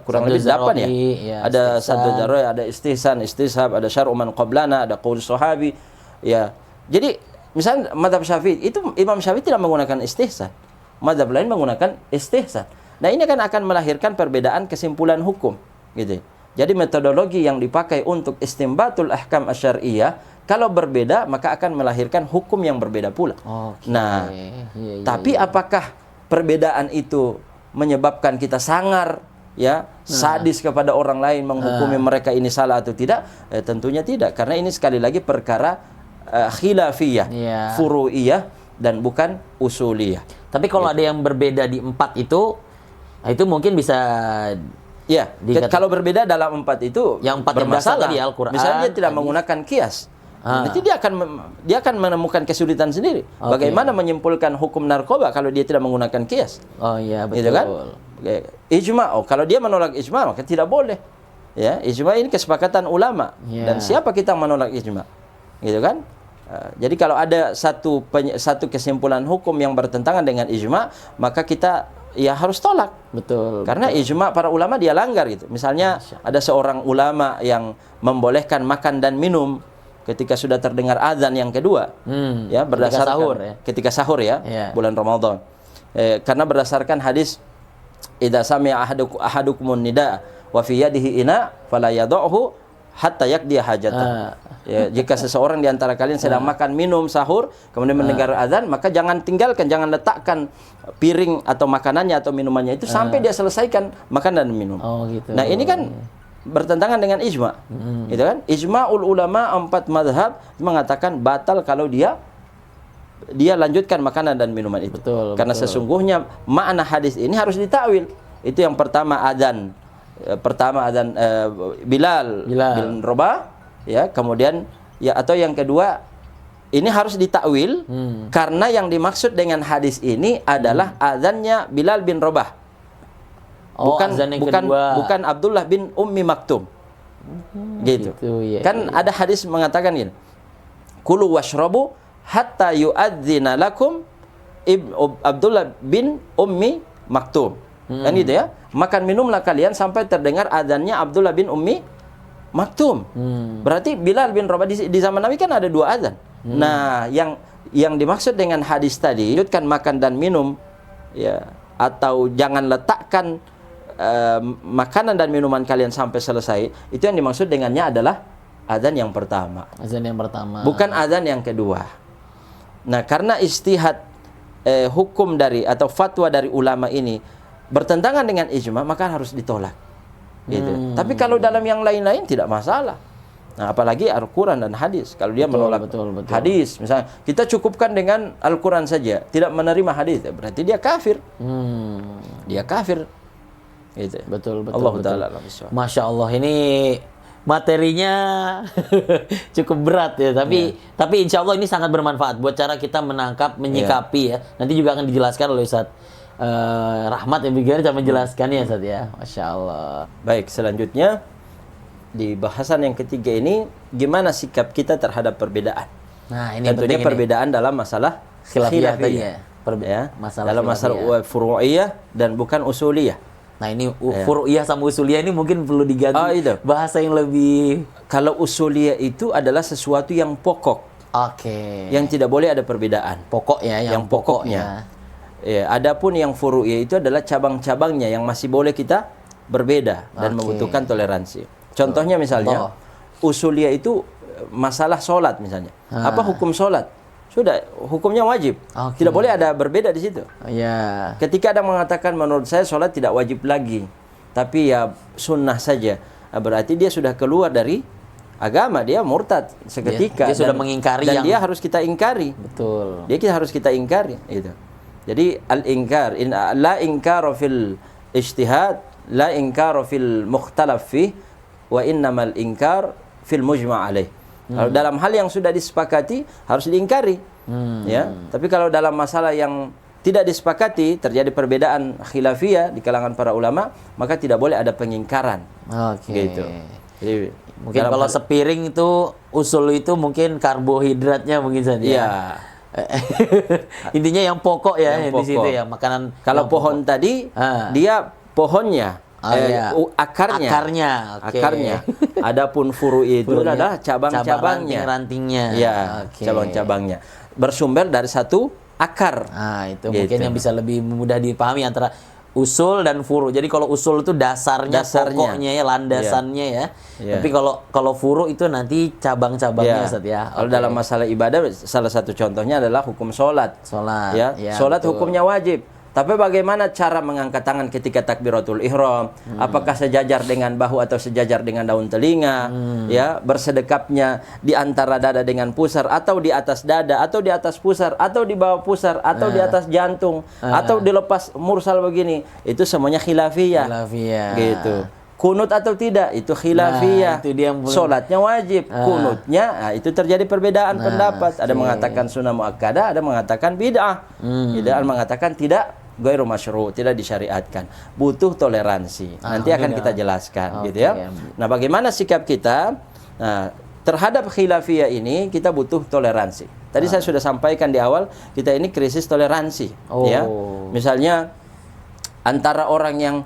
Kurang Saddu lebih 8 ya. ya. Ada saddu dzaroi, ada istihsan, istishab, ada syar'u man qablana, ada qaul sahabi. Ya. Jadi misalnya mazhab Syafi'i itu Imam Syafi'i tidak menggunakan istihsan. Mazhab lain menggunakan istihsan. Nah, ini kan akan melahirkan perbedaan kesimpulan hukum, gitu. Jadi metodologi yang dipakai untuk istimbatul ahkam asyariyah kalau berbeda maka akan melahirkan hukum yang berbeda pula. Oke. Nah, Iya, tapi apakah perbedaan itu menyebabkan kita sangar ya, sadis kepada orang lain menghukumi mereka ini salah atau tidak? Tentunya tidak, karena ini sekali lagi perkara khilafiyah, Iya. furu'iyah dan bukan usuliyah. Tapi kalau ada yang berbeda di 4 itu, nah itu mungkin bisa Ya, kalau berbeda dalam 4 itu yang 4 yang berasal bermasalah. dari Al-Quran, Misalnya dia tidak hadis. menggunakan kias. Nanti dia akan menemukan kesulitan sendiri. Bagaimana menyimpulkan hukum narkoba kalau dia tidak menggunakan kias? Oh iya, betul. Gitu kan? Ijma'. Kalau dia menolak ijma' maka tidak boleh. Ya, ijma' ini kesepakatan ulama. Ya. Dan siapa kita menolak ijma'? Gitu kan? Jadi kalau ada satu kesimpulan hukum yang bertentangan dengan ijma', maka kita ya harus tolak. Betul. Karena ijma' para ulama dia langgar gitu. Misalnya ada seorang ulama yang membolehkan makan dan minum ketika sudah terdengar azan yang kedua, ya berdasarkan ketika sahur ya, bulan Ramadan. Karena berdasarkan hadis idza sami'a ahadukumun nida wa fi yadihi ina fala yad'uhu hatta yaqdi hajatan. Ya, jika seseorang di antara kalian sedang makan, minum, sahur, kemudian mendengar azan, maka jangan tinggalkan, jangan letakkan piring atau makanannya atau minumannya itu sampai dia selesaikan makan dan minum. Oh gitu. Nah, ini kan bertentangan dengan ijma'. Gitu kan? Ijma'ul ulama 4 mazhab mengatakan batal kalau dia lanjutkan makanan dan minuman itu. Betul, Karena sesungguhnya makna hadis ini harus ditakwil. Itu yang pertama azan. Bilal bin Rabah ya, kemudian ya, atau yang kedua ini harus ditakwil karena yang dimaksud dengan hadis ini adalah azannya Bilal bin Rabah. Bukan Abdullah bin Ummi Maktum. Gitu. Ya, kan ada hadis mengatakan gini. Kulu washrabu hatta yu'adzina lakum Abdullah bin Ummi Maktum. Kan gitu ya. Makan minumlah kalian sampai terdengar azannya Abdullah bin Ummi Maktum. Berarti Bilal bin Rabah di zaman Nabi kan ada 2 azan. Nah, yang dimaksud dengan hadis tadi, lanjutkan makan dan minum ya, atau jangan letakkan makanan dan minuman kalian sampai selesai, itu yang dimaksud dengannya adalah azan yang pertama. Azan yang pertama. Bukan azan yang kedua. Nah, karena istihad hukum dari atau fatwa dari ulama ini bertentangan dengan ijma', maka harus ditolak. Gitu. Tapi kalau dalam yang lain-lain tidak masalah. Nah, apalagi Al-Quran dan hadis. Kalau dia menolak hadis, misalnya kita cukupkan dengan Al-Quran saja, tidak menerima hadis, berarti dia kafir. Dia kafir. Gitu. Betul. Allah Ta'ala. Masya Allah, ini materinya cukup berat ya, tapi insya Allah ini sangat bermanfaat buat cara kita menangkap, menyikapi ya. Nanti juga akan dijelaskan oleh Ustaz Rahmat yang begini cara menjelaskannya, Ustaz ya. Masya Allah. Baik, selanjutnya di bahasan yang ketiga ini, gimana sikap kita terhadap perbedaan? Nah, ini tentunya perbedaan dalam masalah khilafiyah tadi ya. Dalam masalah furu'iyah dan bukan usuliyah. Nah, ini furu'iyah sama usuliyah ini mungkin perlu diganti bahasa yang lebih. Kalau usuliyah itu adalah sesuatu yang pokok. Oke. Yang tidak boleh ada perbedaan. Pokok ya, yang pokoknya. Ya, adapun yang furu'i itu adalah cabang-cabangnya yang masih boleh kita berbeda dan membutuhkan toleransi. Contohnya misalnya usuliyah itu masalah sholat misalnya. Apa hukum sholat? Sudah, hukumnya wajib. Tidak boleh ada berbeda di situ. Ketika ada mengatakan menurut saya sholat tidak wajib lagi, tapi ya sunnah saja, berarti dia sudah keluar dari agama, dia murtad seketika. Dia sudah mengingkari dan dia harus kita ingkari. Betul. Harus kita ingkari itu. Jadi al-inkar, la inkara fil ijtihad, la inkara fil mukhtalaf fih, wa innamal inkar fil mujma' alaih. Kalau dalam hal yang sudah disepakati harus diingkari, ya. Tapi kalau dalam masalah yang tidak disepakati, terjadi perbedaan khilafiyah di kalangan para ulama, maka tidak boleh ada pengingkaran. Gitu. Jadi mungkin kalau sepiring itu usul itu mungkin karbohidratnya mungkin saja. Iya. Intinya yang pokok ya, yang di situ ya, makanan. Kalau pohon tadi dia pohonnya. Akarnya. Adapun furu itu adalah cabang-cabangnya, ranting-rantingnya. Ya, cabang-cabangnya. Bersumber dari satu akar. Itu gitu. Mungkin yang bisa lebih mudah dipahami antara usul dan furu. Jadi kalau usul itu dasarnya. Pokoknya ya, landasannya ya. Tapi kalau furu itu nanti cabang-cabangnya Ustaz ya. Kalau dalam masalah ibadah salah satu contohnya adalah hukum sholat. Sholat hukumnya wajib. Tapi bagaimana cara mengangkat tangan ketika takbiratul ihram? Apakah sejajar dengan bahu atau sejajar dengan daun telinga? Ya, bersedekapnya di antara dada dengan pusar, atau di atas dada, atau di atas pusar, atau di bawah pusar, atau di atas jantung, atau dilepas mursal begini. Itu semuanya khilafiyah. Gitu. Kunut atau tidak itu khilafiyah. Sholatnya wajib, kunutnya itu terjadi perbedaan pendapat. Ada mengatakan sunnah muakkadah, ada mengatakan bid'ah. Ada mengatakan tidak ghairu masyru', tidak disyariatkan. Butuh toleransi. Nanti akan kita jelaskan gitu ya. Nah, bagaimana sikap kita? Nah, terhadap khilafiyah ini kita butuh toleransi. Tadi saya sudah sampaikan di awal, kita ini krisis toleransi ya. Misalnya antara orang yang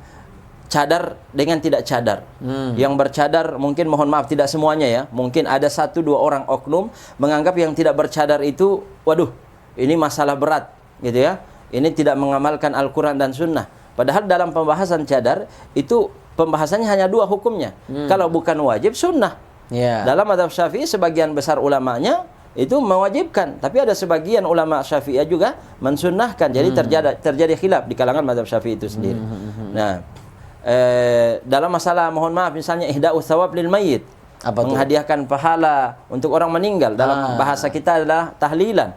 cadar dengan tidak cadar. Yang bercadar mungkin mohon maaf tidak semuanya ya. Mungkin ada 1-2 orang oknum menganggap yang tidak bercadar itu waduh, ini masalah berat gitu ya. Ini tidak mengamalkan Al-Qur'an dan Sunnah. Padahal dalam pembahasan cadar itu pembahasannya hanya 2 hukumnya. Kalau bukan wajib, sunnah. Dalam mazhab Syafi'i sebagian besar ulamanya itu mewajibkan, tapi ada sebagian ulama Syafi'iyah juga mensunnahkan. Jadi terjadi khilaf di kalangan mazhab Syafi'i itu sendiri. Nah, dalam masalah mohon maaf misalnya ihda'us thawab lil mayyit, menghadiahkan pahala untuk orang meninggal, dalam bahasa kita adalah tahlilan.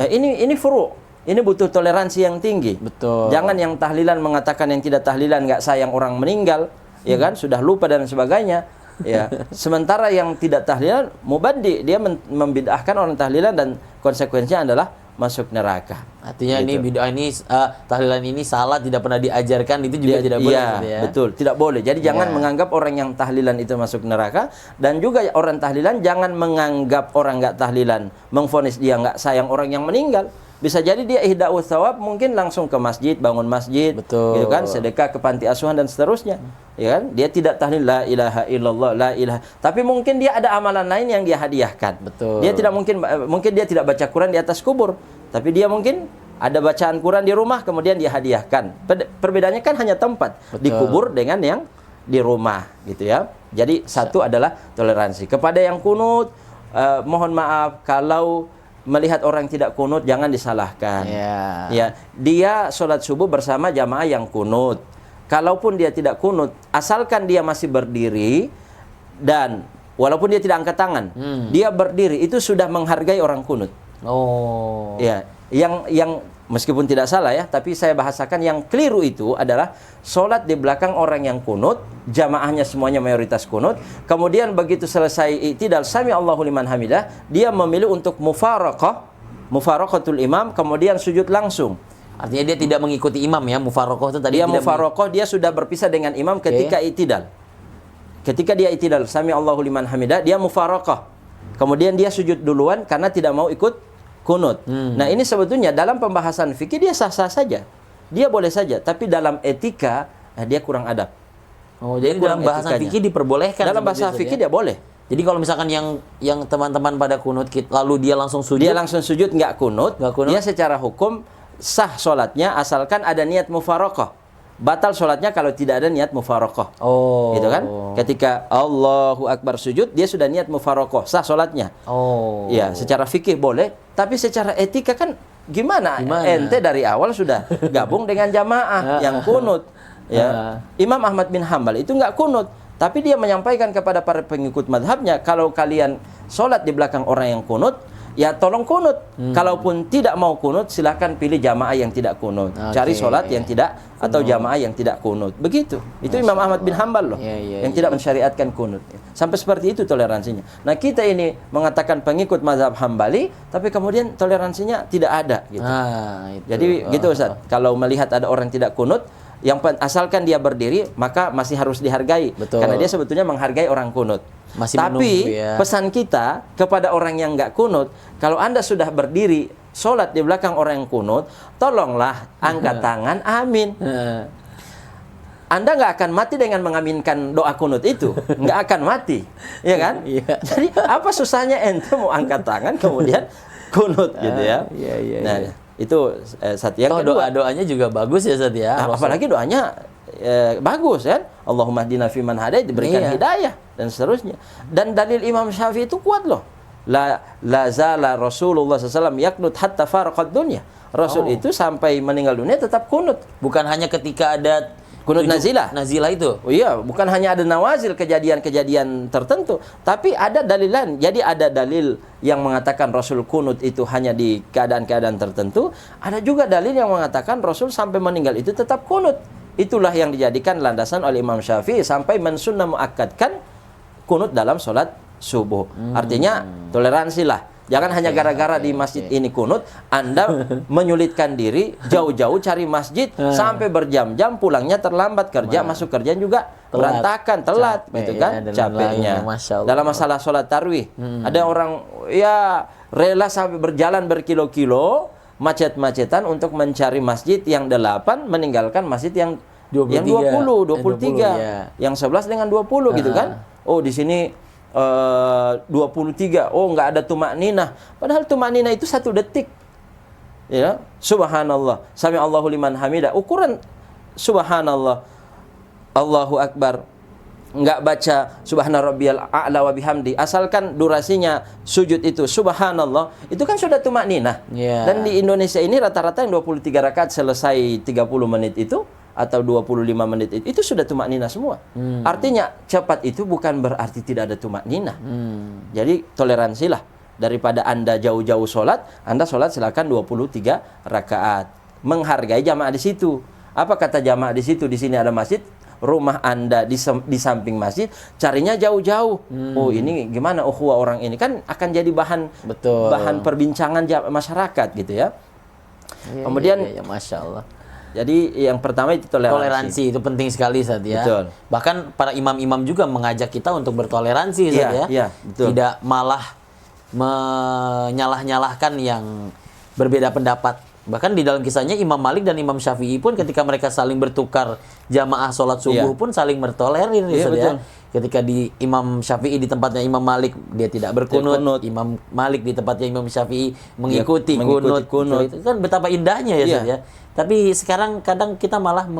Ini furu'. Ini butuh toleransi yang tinggi. Betul. Jangan yang tahlilan mengatakan yang tidak tahlilan nggak sayang orang meninggal, ya kan? Sudah lupa dan sebagainya. Ya. Sementara yang tidak tahlilan mubaddi, dia membid'ahkan orang tahlilan dan konsekuensinya adalah masuk neraka. Artinya gitu. Ini bid'ah ini tahlilan ini salah, tidak pernah diajarkan, itu juga tidak boleh. Iya, betul, tidak boleh. Jadi jangan menganggap orang yang tahlilan itu masuk neraka, dan juga orang tahlilan jangan menganggap orang nggak tahlilan mengvonis dia nggak sayang orang yang meninggal. Bisa jadi dia ihda'us thawab, mungkin langsung ke masjid, bangun masjid, gitu kan, sedekah ke panti asuhan dan seterusnya. Ya kan? Dia tidak tahlil la ilaha illallah, la ilaha. Tapi mungkin dia ada amalan lain yang dia hadiahkan. Betul. Dia tidak mungkin dia tidak baca Quran di atas kubur, tapi dia mungkin ada bacaan Quran di rumah kemudian dia hadiahkan. Perbedaannya kan hanya tempat. Betul. Di kubur dengan yang di rumah, gitu ya. Jadi satu adalah toleransi. Kepada yang kunut, mohon maaf kalau melihat orang tidak kunut jangan disalahkan. Ya, dia sholat subuh bersama jamaah yang kunut. Kalaupun dia tidak kunut, asalkan dia masih berdiri dan walaupun dia tidak angkat tangan, dia berdiri, itu sudah menghargai orang kunut. Ya, yang meskipun tidak salah ya, tapi saya bahasakan yang keliru itu adalah sholat di belakang orang yang kunut, jamaahnya semuanya mayoritas kunut, kemudian begitu selesai i'tidal sami Allahu liman hamidah, dia memilih untuk mufaraqatul imam, kemudian sujud langsung. Artinya dia tidak mengikuti imam ya, mufaraqah itu tadi. Dia mufaraqah, dia sudah berpisah dengan imam ketika i'tidal. Ketika dia i'tidal sami Allahu liman hamidah, dia mufaraqah. Kemudian dia sujud duluan karena tidak mau ikut kunut. Nah, ini sebetulnya dalam pembahasan fikih dia sah-sah saja. Dia boleh saja, tapi dalam etika dia kurang adab. Jadi dalam bahasa fikih diperbolehkan. Dalam bahasa fikih dia boleh. Jadi kalau misalkan yang teman-teman pada kunut lalu dia langsung sujud, Dia langsung sujud nggak kunut, dia secara hukum sah sholatnya asalkan ada niat mufarokoh. Batal sholatnya kalau tidak ada niat mufarokoh. Oh. Gitu kan? Ketika Allahu Akbar sujud, dia sudah niat mufarokoh, sah sholatnya. Oh. Ya, secara fikih boleh, tapi secara etika kan gimana? Ente dari awal sudah gabung dengan jamaah yang kunut. Ya, Imam Ahmad bin Hambal itu nggak kunut, tapi dia menyampaikan kepada para pengikut madhabnya, kalau kalian sholat di belakang orang yang kunut, ya tolong kunut. Kalaupun tidak mau kunut, silakan pilih jamaah yang tidak kunut. Cari sholat yang tidak atau jamaah yang tidak kunut. Begitu. Itu Imam Ahmad bin Hambal loh, yang tidak mensyariatkan kunut. Sampai seperti itu toleransinya. Nah, kita ini mengatakan pengikut mazhab Hambali, tapi kemudian toleransinya tidak ada. Gitu. Jadi gitu Ustaz. Kalau melihat ada orang tidak kunut, asalkan dia berdiri, maka masih harus dihargai. Betul. Karena dia sebetulnya menghargai orang kunut. Tapi pesan kita kepada orang yang nggak kunut, kalau Anda sudah berdiri sholat di belakang orang yang kunut, tolonglah angkat tangan, amin. Anda nggak akan mati dengan mengaminkan doa kunut itu, nggak akan mati, ya kan? Jadi apa susahnya ente mau angkat tangan kemudian kunut gitu ya? Nah, itu satu. Yang kedua, doanya juga bagus ya Ustaz ya. Apalagi doanya bagus kan? Allahumma hdina fiman hadait, diberikan hidayah dan seterusnya. Dan dalil Imam Syafi'i itu kuat loh. La zala Rasulullah SAW yaknut hatta faraqad dunya. Rasul itu sampai meninggal dunia tetap kunut. Bukan hanya ketika ada kunut nazilah. Nazilah itu. Oh iya, bukan hanya ada nawazil, kejadian-kejadian tertentu, tapi ada dalil lain. Jadi ada dalil yang mengatakan Rasul kunut itu hanya di keadaan-keadaan tertentu. Ada juga dalil yang mengatakan Rasul sampai meninggal itu tetap kunut. Itulah yang dijadikan landasan oleh Imam Syafi'i sampai mensunnah muakkadkan kunut dalam sholat subuh. Artinya toleransilah. Jangan hanya gara-gara di masjid ini kunut, Anda menyulitkan diri jauh-jauh cari masjid sampai berjam-jam, pulangnya terlambat, kerja masuk kerja juga berantakan, telat, gitu kan? Capeknya. Dalam masalah sholat tarawih, ada orang ya rela sampai berjalan berkilo-kilo, macet-macetan untuk mencari masjid yang 8, meninggalkan masjid yang 20, 23, yang 11 dengan 20 gitu kan? Oh di sini 23, oh nggak ada tumak ninah, padahal tumak ninah itu 1 detik, ya. Subhanallah, sami Allahu liman hamidah, ukuran subhanallah, Allahu akbar, nggak baca subhana rabbiyal a'la wa bihamdi, asalkan durasinya sujud itu subhanallah, itu kan sudah tumak ninah. Dan di Indonesia ini rata-rata yang 23 rakaat selesai 30 menit itu atau 25 menit itu sudah tumak ninah semua. Artinya cepat itu bukan berarti tidak ada tumak ninah. Jadi toleransilah, daripada Anda jauh-jauh sholat, Anda sholat silakan 23 rakaat. Menghargai jamaah di situ. Apa kata jamaah di situ? Di sini ada masjid, rumah Anda di samping masjid, carinya jauh-jauh. Oh ini gimana ukhuwah orang ini, kan akan jadi bahan perbincangan masyarakat gitu ya. Kemudian Masya Allah. Jadi yang pertama itu toleransi itu penting sekali Ustaz ya. Betul. Bahkan para imam-imam juga mengajak kita untuk bertoleransi Ustaz ya. Iya, betul. Tidak malah menyalah-nyalahkan yang berbeda pendapat. Bahkan di dalam kisahnya Imam Malik dan Imam Syafi'i pun ketika mereka saling bertukar jamaah sholat subuh pun saling bertolerir Ustaz ya. Ketika di Imam Syafi'i di tempatnya Imam Malik dia tidak berkunut, Imam Malik di tempatnya Imam Syafi'i mengikuti kunut. Itu kan betapa indahnya ya Ustaz ya. Tapi sekarang kadang kita malah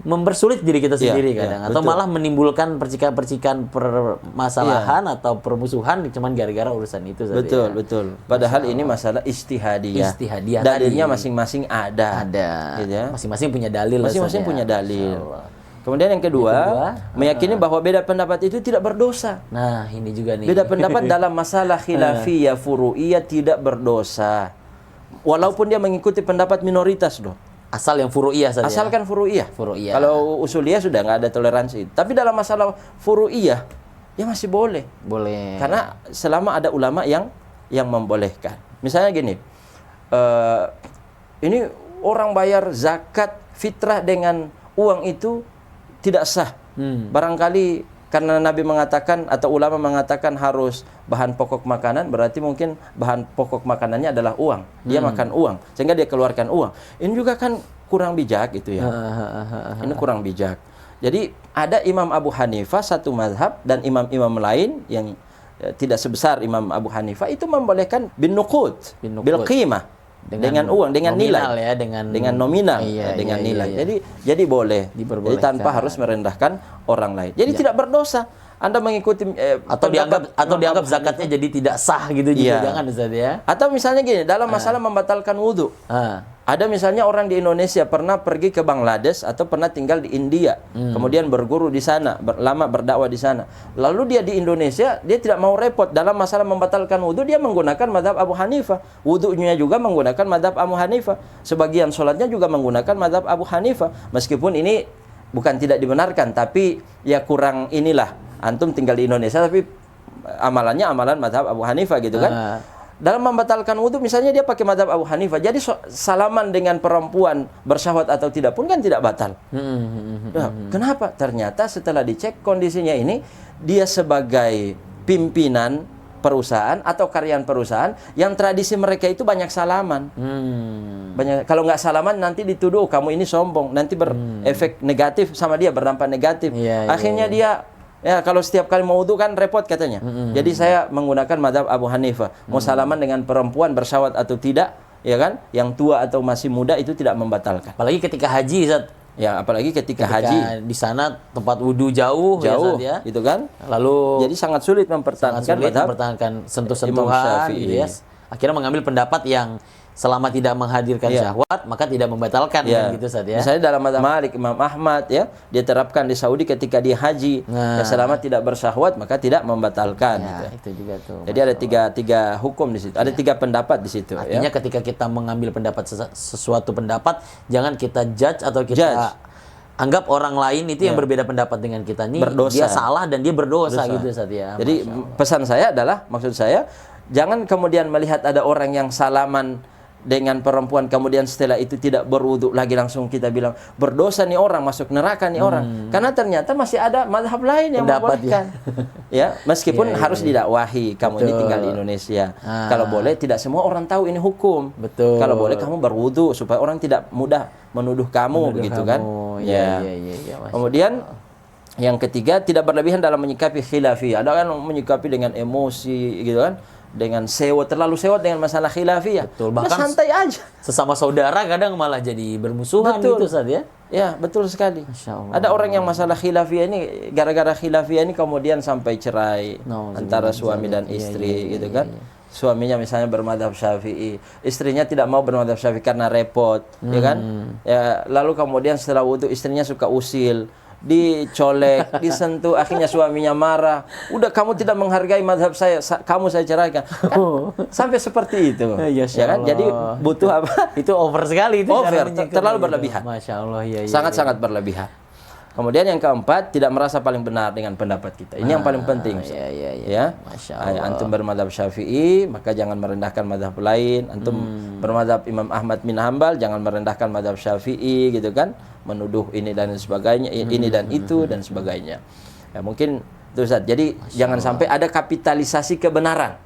mempersulit diri kita sendiri kadang, atau malah menimbulkan percikan-percikan permasalahan atau permusuhan cuman gara-gara urusan itu. Betul. Padahal ini masalah istihadiyah. Dalilnya masing-masing ada. Gitu ya. Masing-masing punya dalil. Masing-masing punya dalil. Kemudian yang kedua, meyakini bahwa beda pendapat itu tidak berdosa. Nah, ini juga nih. Beda pendapat dalam masalah khilafiyah, furu'iyah tidak berdosa. Walaupun dia mengikuti pendapat minoritas loh. Asal yang furu'iyah saja. Asalkan furu'iyah. Kalau usuliyah sudah nggak ada toleransi. Tapi dalam masalah furu'iyah, ya masih boleh. Boleh. Karena selama ada ulama yang membolehkan. Misalnya gini, ini orang bayar zakat fitrah dengan uang itu tidak sah. Barangkali karena Nabi mengatakan atau ulama mengatakan harus bahan pokok makanan, berarti mungkin bahan pokok makanannya adalah uang. Dia makan uang, sehingga dia keluarkan uang. Ini juga kan kurang bijak gitu ya. Ini kurang bijak. Jadi ada Imam Abu Hanifah satu mazhab dan imam-imam lain yang tidak sebesar Imam Abu Hanifah itu membolehkan bin nuqud, bil qimah, dengan uang, dengan nominal nilai, ya, dengan nominal, iya, dengan iya, nilai. iya. Jadi boleh. Jadi Diperbolehkan. tanpa harus merendahkan orang lain. Jadi tidak berdosa. Anda mengikuti atau dianggap Imam Abu zakatnya jadi tidak sah gitu juga, Iya. jangan Ustaz ya. Atau misalnya gini, dalam masalah membatalkan wudhu. Ada misalnya orang di Indonesia pernah pergi ke Bangladesh atau pernah tinggal di India, kemudian berguru di sana, lama berdakwah di sana. Lalu dia di Indonesia, dia tidak mau repot dalam masalah membatalkan wudhu, dia menggunakan mazhab Abu Hanifah. Wudhunya juga menggunakan mazhab Abu Hanifah. Sebagian sholatnya juga menggunakan mazhab Abu Hanifah. Meskipun ini bukan tidak dibenarkan, tapi ya kurang inilah. Antum tinggal di Indonesia tapi amalannya amalan mazhab Abu Hanifah gitu kan. Dalam membatalkan wudhu misalnya dia pakai mazhab Abu Hanifah. Jadi salaman dengan perempuan bersyahwat atau tidak pun kan tidak batal. Ya, kenapa? Ternyata setelah dicek kondisinya ini dia sebagai pimpinan perusahaan atau karyawan perusahaan yang tradisi mereka itu banyak salaman. Banyak, kalau nggak salaman nanti dituduh kamu ini sombong, nanti berefek negatif sama dia, berdampak negatif. Akhirnya dia ya kalau setiap kali mau wudhu kan repot katanya. Jadi saya menggunakan mazhab Abu Hanifah. Mau salaman dengan perempuan bersyahwat atau tidak, ya kan? Yang tua atau masih muda itu tidak membatalkan. Apalagi ketika haji, Ustaz. Ya, apalagi ketika haji di sana tempat wudhu jauh ya, Ustaz, ya. Itu kan? Lalu jadi sangat sulit mempertahankan sentuh-sentuhan gitu ya. Akhirnya mengambil pendapat yang selama tidak menghadirkan syahwat maka tidak membatalkan kan gitu Ustaz ya. Misalnya dalam mazhab Malik, Imam Ahmad ya, dia terapkan di Saudi ketika dia haji, ya selama tidak bersyahwat maka tidak membatalkan gitu. Itu juga tuh. Jadi ada tiga hukum di situ. Ada tiga pendapat di situ. Artinya ketika kita mengambil pendapat sesuatu pendapat, jangan kita judge atau kita anggap orang lain itu yang berbeda pendapat dengan kita nih berdosa. Dia salah dan dia berdosa gitu Ustaz ya. Jadi pesan saya adalah, maksud saya jangan kemudian melihat ada orang yang salaman dengan perempuan kemudian setelah itu tidak berwudu lagi langsung kita bilang berdosa nih orang, masuk neraka nih orang, karena ternyata masih ada mazhab lain yang membolehkan. Ya, meskipun harus didakwahi kamu ini tinggal di Indonesia. Kalau boleh tidak semua orang tahu ini hukum. Betul. Kalau boleh kamu berwudu supaya orang tidak mudah menuduh kamu begitu kan. Ya. Kemudian yang ketiga, tidak berlebihan dalam menyikapi khilafiyah. Ada kan menyikapi dengan emosi gitu kan, dengan terlalu sewot dengan masalah khilafiyah. Betul, bahkan santai aja. Sesama saudara kadang malah jadi bermusuhan gitu Ustaz ya. Ya, betul sekali. Masya Allah. Ada orang yang masalah khilafiyah ini, gara-gara khilafiyah ini kemudian sampai cerai antara suami dan istri gitu kan. Suaminya misalnya bermadhab Syafi'i, istrinya tidak mau bermadhab Syafi'i karena repot, ya kan? Ya, lalu kemudian setelah wudu istrinya suka usil, dicolek, disentuh, akhirnya suaminya marah. Udah kamu tidak menghargai mazhab saya, kamu saya ceraikan. Kan, sampai seperti itu. Ya kan? Jadi butuh apa? Itu over sekali itu. Over, terlalu berlebihan. Masya Allah, Sangat-sangat berlebihan. Kemudian yang keempat, tidak merasa paling benar dengan pendapat kita. Ini yang paling penting. Ya. Masya Allah. Antum bermadhab Syafi'i, maka jangan merendahkan madhab lain. Antum bermadhab Imam Ahmad bin Hambal, jangan merendahkan madhab Syafi'i gitu kan. Menuduh ini dan sebagainya, ini dan itu dan sebagainya. Ya, mungkin itu Ustaz. Jadi jangan sampai ada kapitalisasi kebenaran.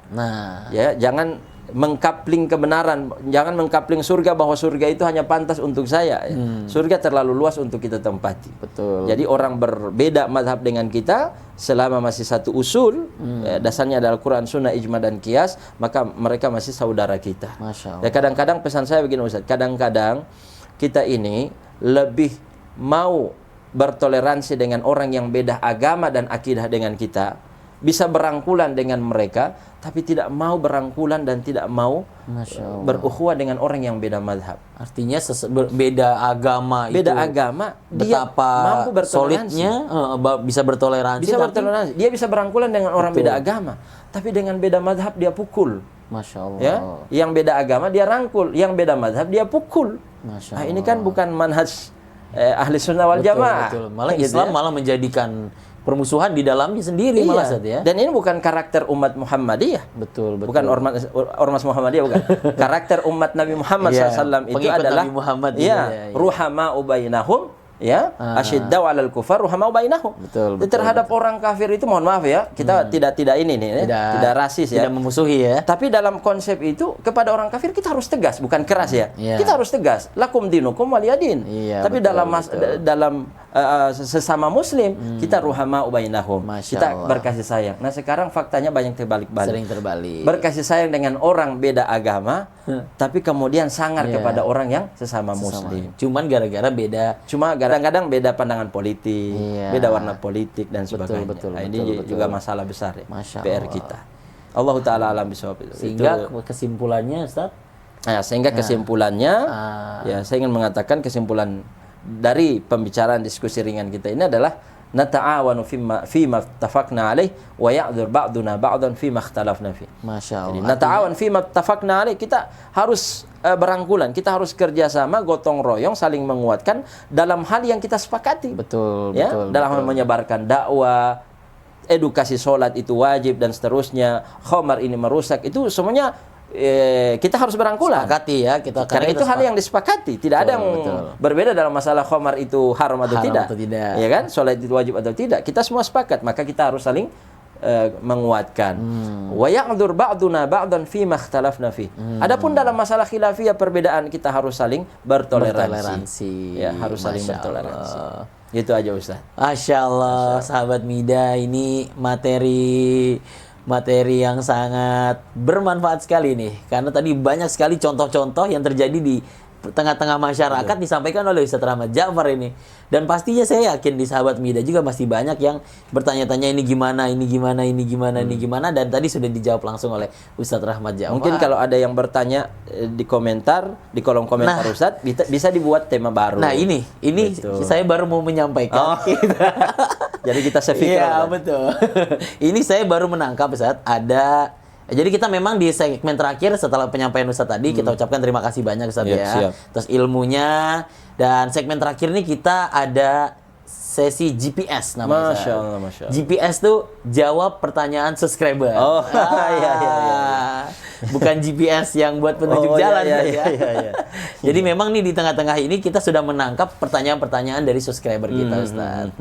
Ya, jangan mengkapling kebenaran, jangan mengkapling surga bahwa surga itu hanya pantas untuk saya. Surga terlalu luas untuk kita tempati. Betul. Jadi orang berbeda mazhab dengan kita selama masih satu usul, dasarnya adalah Quran, Sunnah, Ijma dan Qiyas, maka mereka masih saudara kita. Masya Allah. Ya, kadang-kadang pesan saya begini Ustaz, kadang-kadang kita ini lebih mau bertoleransi dengan orang yang beda agama dan akidah dengan kita, bisa berangkulan dengan mereka, tapi tidak mau berangkulan dan tidak mau berukhuwah dengan orang yang beda madhab. Artinya beda agama beda agama, dia mampu bertoleransi. Solidnya bisa bertoleransi. Bisa bertoleransi. Dia bisa berangkulan dengan orang beda agama, tapi dengan beda madhab dia pukul. Masya Allah. Ya, yang beda agama dia rangkul, yang beda madhab dia pukul. Masya Allah. Nah, ini kan bukan manhaj ahli sunnah wal jamaah. Betul. Malah Islam malah menjadikan permusuhan di dalamnya sendiri malah Ustaz ya. Dan ini bukan karakter umat Muhammadiyah. Betul. Bukan ormas Muhammadiyah, bukan. Karakter umat Nabi Muhammad SAW itu adalah Nabi Muhammad ruhama ubainahum, ya, asyiddau 'alal kufar ruhamau bainahum. Betul, terhadap orang kafir itu mohon maaf ya, kita tidak ini nih, tidak rasis ya. Tidak memusuhi ya. Tapi dalam konsep itu kepada orang kafir kita harus tegas, bukan keras ya. Kita harus tegas. Lakum dinukum waliyadin. Tapi dalam sesama muslim kita ruhamau bainahum. Kita berkasih sayang. Nah, sekarang faktanya banyak terbalik-balik. Sering terbalik. Berkasih sayang dengan orang beda agama, tapi kemudian sangar kepada orang yang sesama muslim. Cuman gara-gara beda. Cuma kadang-kadang beda pandangan politik, beda warna politik dan sebagainya. Ini juga masalah besar ya, PR kita. Allah Ta'ala alam bisawab. Sehingga kesimpulannya, Ustaz? Sehingga kesimpulannya, ya saya ingin mengatakan kesimpulan dari pembicaraan diskusi ringan kita ini adalah nata'awanu fima ittafaqna alaih wa ya'dzur ba'duna ba'dan fima ikhtalafna fi. Masya Allah. Nata'awan fima ittafaqna alaih, kita harus berangkulan, kita harus kerjasama, gotong royong, saling menguatkan dalam hal yang kita sepakati. Betul. Dalam hal menyebarkan dakwah, edukasi sholat itu wajib dan seterusnya, khamar ini merusak, itu semuanya kita harus berangkulan. Sepakati ya kita. Karena itu hal yang disepakati. Tidak ada yang berbeda dalam masalah khamar itu haram atau tidak. Ya kan? Sholat itu wajib atau tidak. Kita semua sepakat. Maka kita harus saling menguatkan. Wa ya'dzur ba'duna ba'dan fi ma ikhtalafna fi. Adapun dalam masalah khilafiyah perbedaan kita harus saling bertoleransi. Ya, harus saling bertoleransi. Itu aja Ustaz. Masya Allah, sahabat Mida, ini materi yang sangat bermanfaat sekali nih. Karena tadi banyak sekali contoh-contoh yang terjadi di tengah-tengah masyarakat disampaikan oleh Ustaz Rahmat Ja'far ini. Dan pastinya saya yakin di sahabat Mida juga masih banyak yang bertanya-tanya ini gimana. Dan tadi sudah dijawab langsung oleh Ustaz Rahmat Ja'far. Mungkin kalau ada yang bertanya di komentar, di kolom komentar Ustaz, bisa dibuat tema baru. Nah ini saya baru mau menyampaikan. Jadi kita sefikir. Iya, betul. Ini saya baru menangkap Ustaz, jadi kita memang di segmen terakhir setelah penyampaian Ustaz tadi, kita ucapkan terima kasih banyak Ustaz ya. Terus ilmunya, dan segmen terakhir ini kita ada sesi GPS namanya. Masya Allah. GPS tuh jawab pertanyaan subscriber. Iya. Bukan GPS yang buat penunjuk jalan ya. Jadi memang nih di tengah-tengah ini kita sudah menangkap pertanyaan-pertanyaan dari subscriber kita Ustaz.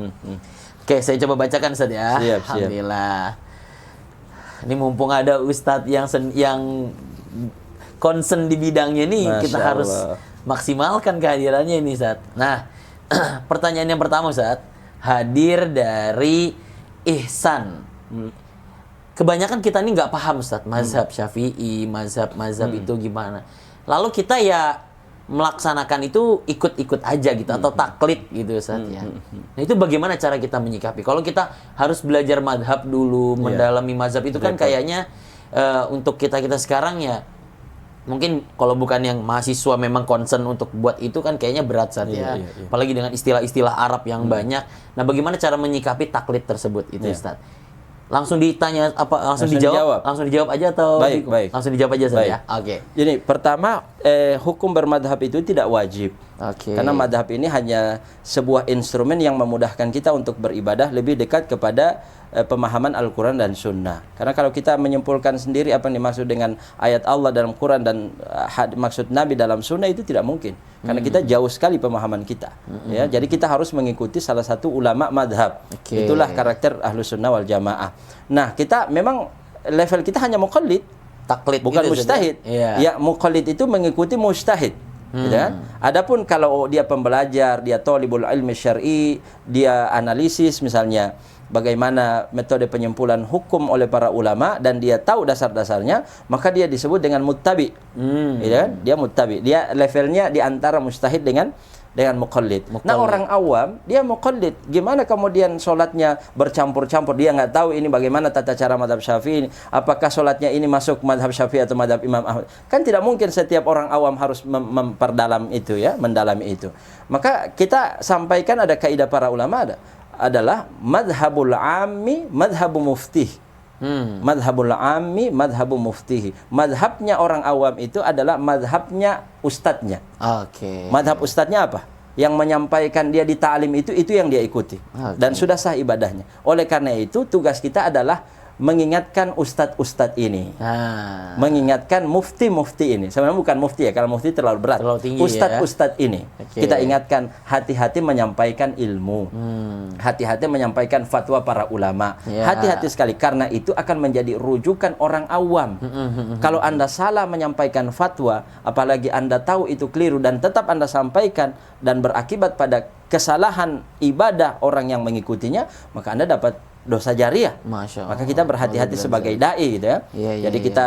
Oke, saya coba bacakan Ustaz ya. Siap. Alhamdulillah. Ini mumpung ada Ustadz yang concern di bidangnya nih, kita harus maksimalkan kehadirannya ini Ustadz. Nah, pertanyaan yang pertama Ustadz, hadir dari Ihsan. Kebanyakan kita ini nggak paham Ustadz, mazhab Syafi'i, mazhab itu gimana. Lalu kita ya melaksanakan itu ikut-ikut aja gitu atau taklid gitu Ustaz ya. Nah itu bagaimana cara kita menyikapi? Kalau kita harus belajar madhab dulu, mendalami mazhab itu kan kayaknya untuk kita sekarang ya mungkin kalau bukan yang mahasiswa memang concern untuk buat itu kan kayaknya berat Ustaz ya. Apalagi dengan istilah-istilah Arab yang banyak. Nah bagaimana cara menyikapi taklid tersebut itu Ustaz? Langsung ditanya apa langsung dijawab? Langsung dijawab aja atau baik. Langsung dijawab aja saja. Oke. Jadi pertama hukum bermadhab itu tidak wajib. Karena madhab ini hanya sebuah instrumen yang memudahkan kita untuk beribadah lebih dekat kepada pemahaman Al-Quran dan Sunnah. Karena kalau kita menyimpulkan sendiri apa yang dimaksud dengan ayat Allah dalam Quran dan maksud Nabi dalam Sunnah itu tidak mungkin. Karena kita jauh sekali pemahaman kita. Ya, jadi kita harus mengikuti salah satu ulama madhab. Itulah karakter Ahlus Sunnah wal Jamaah. Nah, kita memang level kita hanya muqallid, taklid, bukan mujtahid. Ya, muqallid itu mengikuti mujtahid. Gitu kan? Adapun kalau dia pembelajar, dia thalibul ilmi syar'i, dia analisis misalnya bagaimana metode penyimpulan hukum oleh para ulama dan dia tahu dasar-dasarnya, maka dia disebut dengan muttabi. Gitu kan? Dia muttabi. Dia levelnya di antara mujtahid dengan muqallid. Nah orang awam dia muqallid. Gimana kemudian sholatnya bercampur-campur? Dia nggak tahu ini bagaimana tata cara madhab Syafi'i. Apakah sholatnya ini masuk madhab Syafi'i atau madhab Imam Ahmad? Kan tidak mungkin setiap orang awam harus memperdalam itu ya, mendalami itu. Maka kita sampaikan ada kaidah para ulama adalah madhabul ammi madhabu muftih. Madhabul ammi madhabu muftihi. Madhabnya orang awam itu adalah madhabnya ustadznya. Madhab ustadznya apa? Yang menyampaikan dia di ta'lim itu yang dia ikuti. Dan sudah sah ibadahnya. Oleh karena itu tugas kita adalah mengingatkan ustadz-ustadz ini. Nah, Mengingatkan mufti-mufti ini. Sebenarnya bukan mufti ya, kalau mufti terlalu berat. Terlalu tinggi Ustadz-ustadz ini. Oke. Kita ingatkan hati-hati menyampaikan ilmu. Hati-hati menyampaikan fatwa para ulama. Ya. Hati-hati sekali, karena itu akan menjadi rujukan orang awam. Kalau Anda salah menyampaikan fatwa, apalagi Anda tahu itu keliru dan tetap Anda sampaikan dan berakibat pada kesalahan ibadah orang yang mengikutinya, maka Anda dapat dosa jariah. Masya Allah. Maka kita berhati-hati sebagai dai gitu ya. Iya, Jadi iya, kita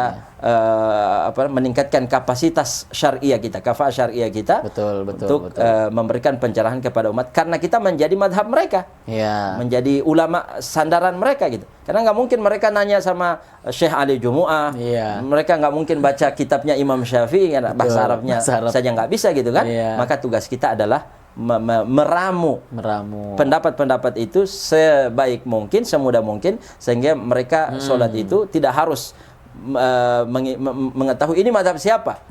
meningkatkan kapasitas syariah kita, kafah syariah kita Betul, untuk memberikan pencerahan kepada umat, karena kita menjadi madhab mereka, Iya. menjadi ulama sandaran mereka gitu. Karena nggak mungkin mereka nanya sama Syekh Ali Jumu'ah, Iya. mereka nggak mungkin baca kitabnya Imam Syafi'i, kan bahasa Arabnya bahasa Arab saja nggak bisa gitu kan. Iya. Maka tugas kita adalah meramu pendapat-pendapat itu sebaik mungkin, semudah mungkin, sehingga mereka sholat itu tidak harus mengetahui ini madhab siapa,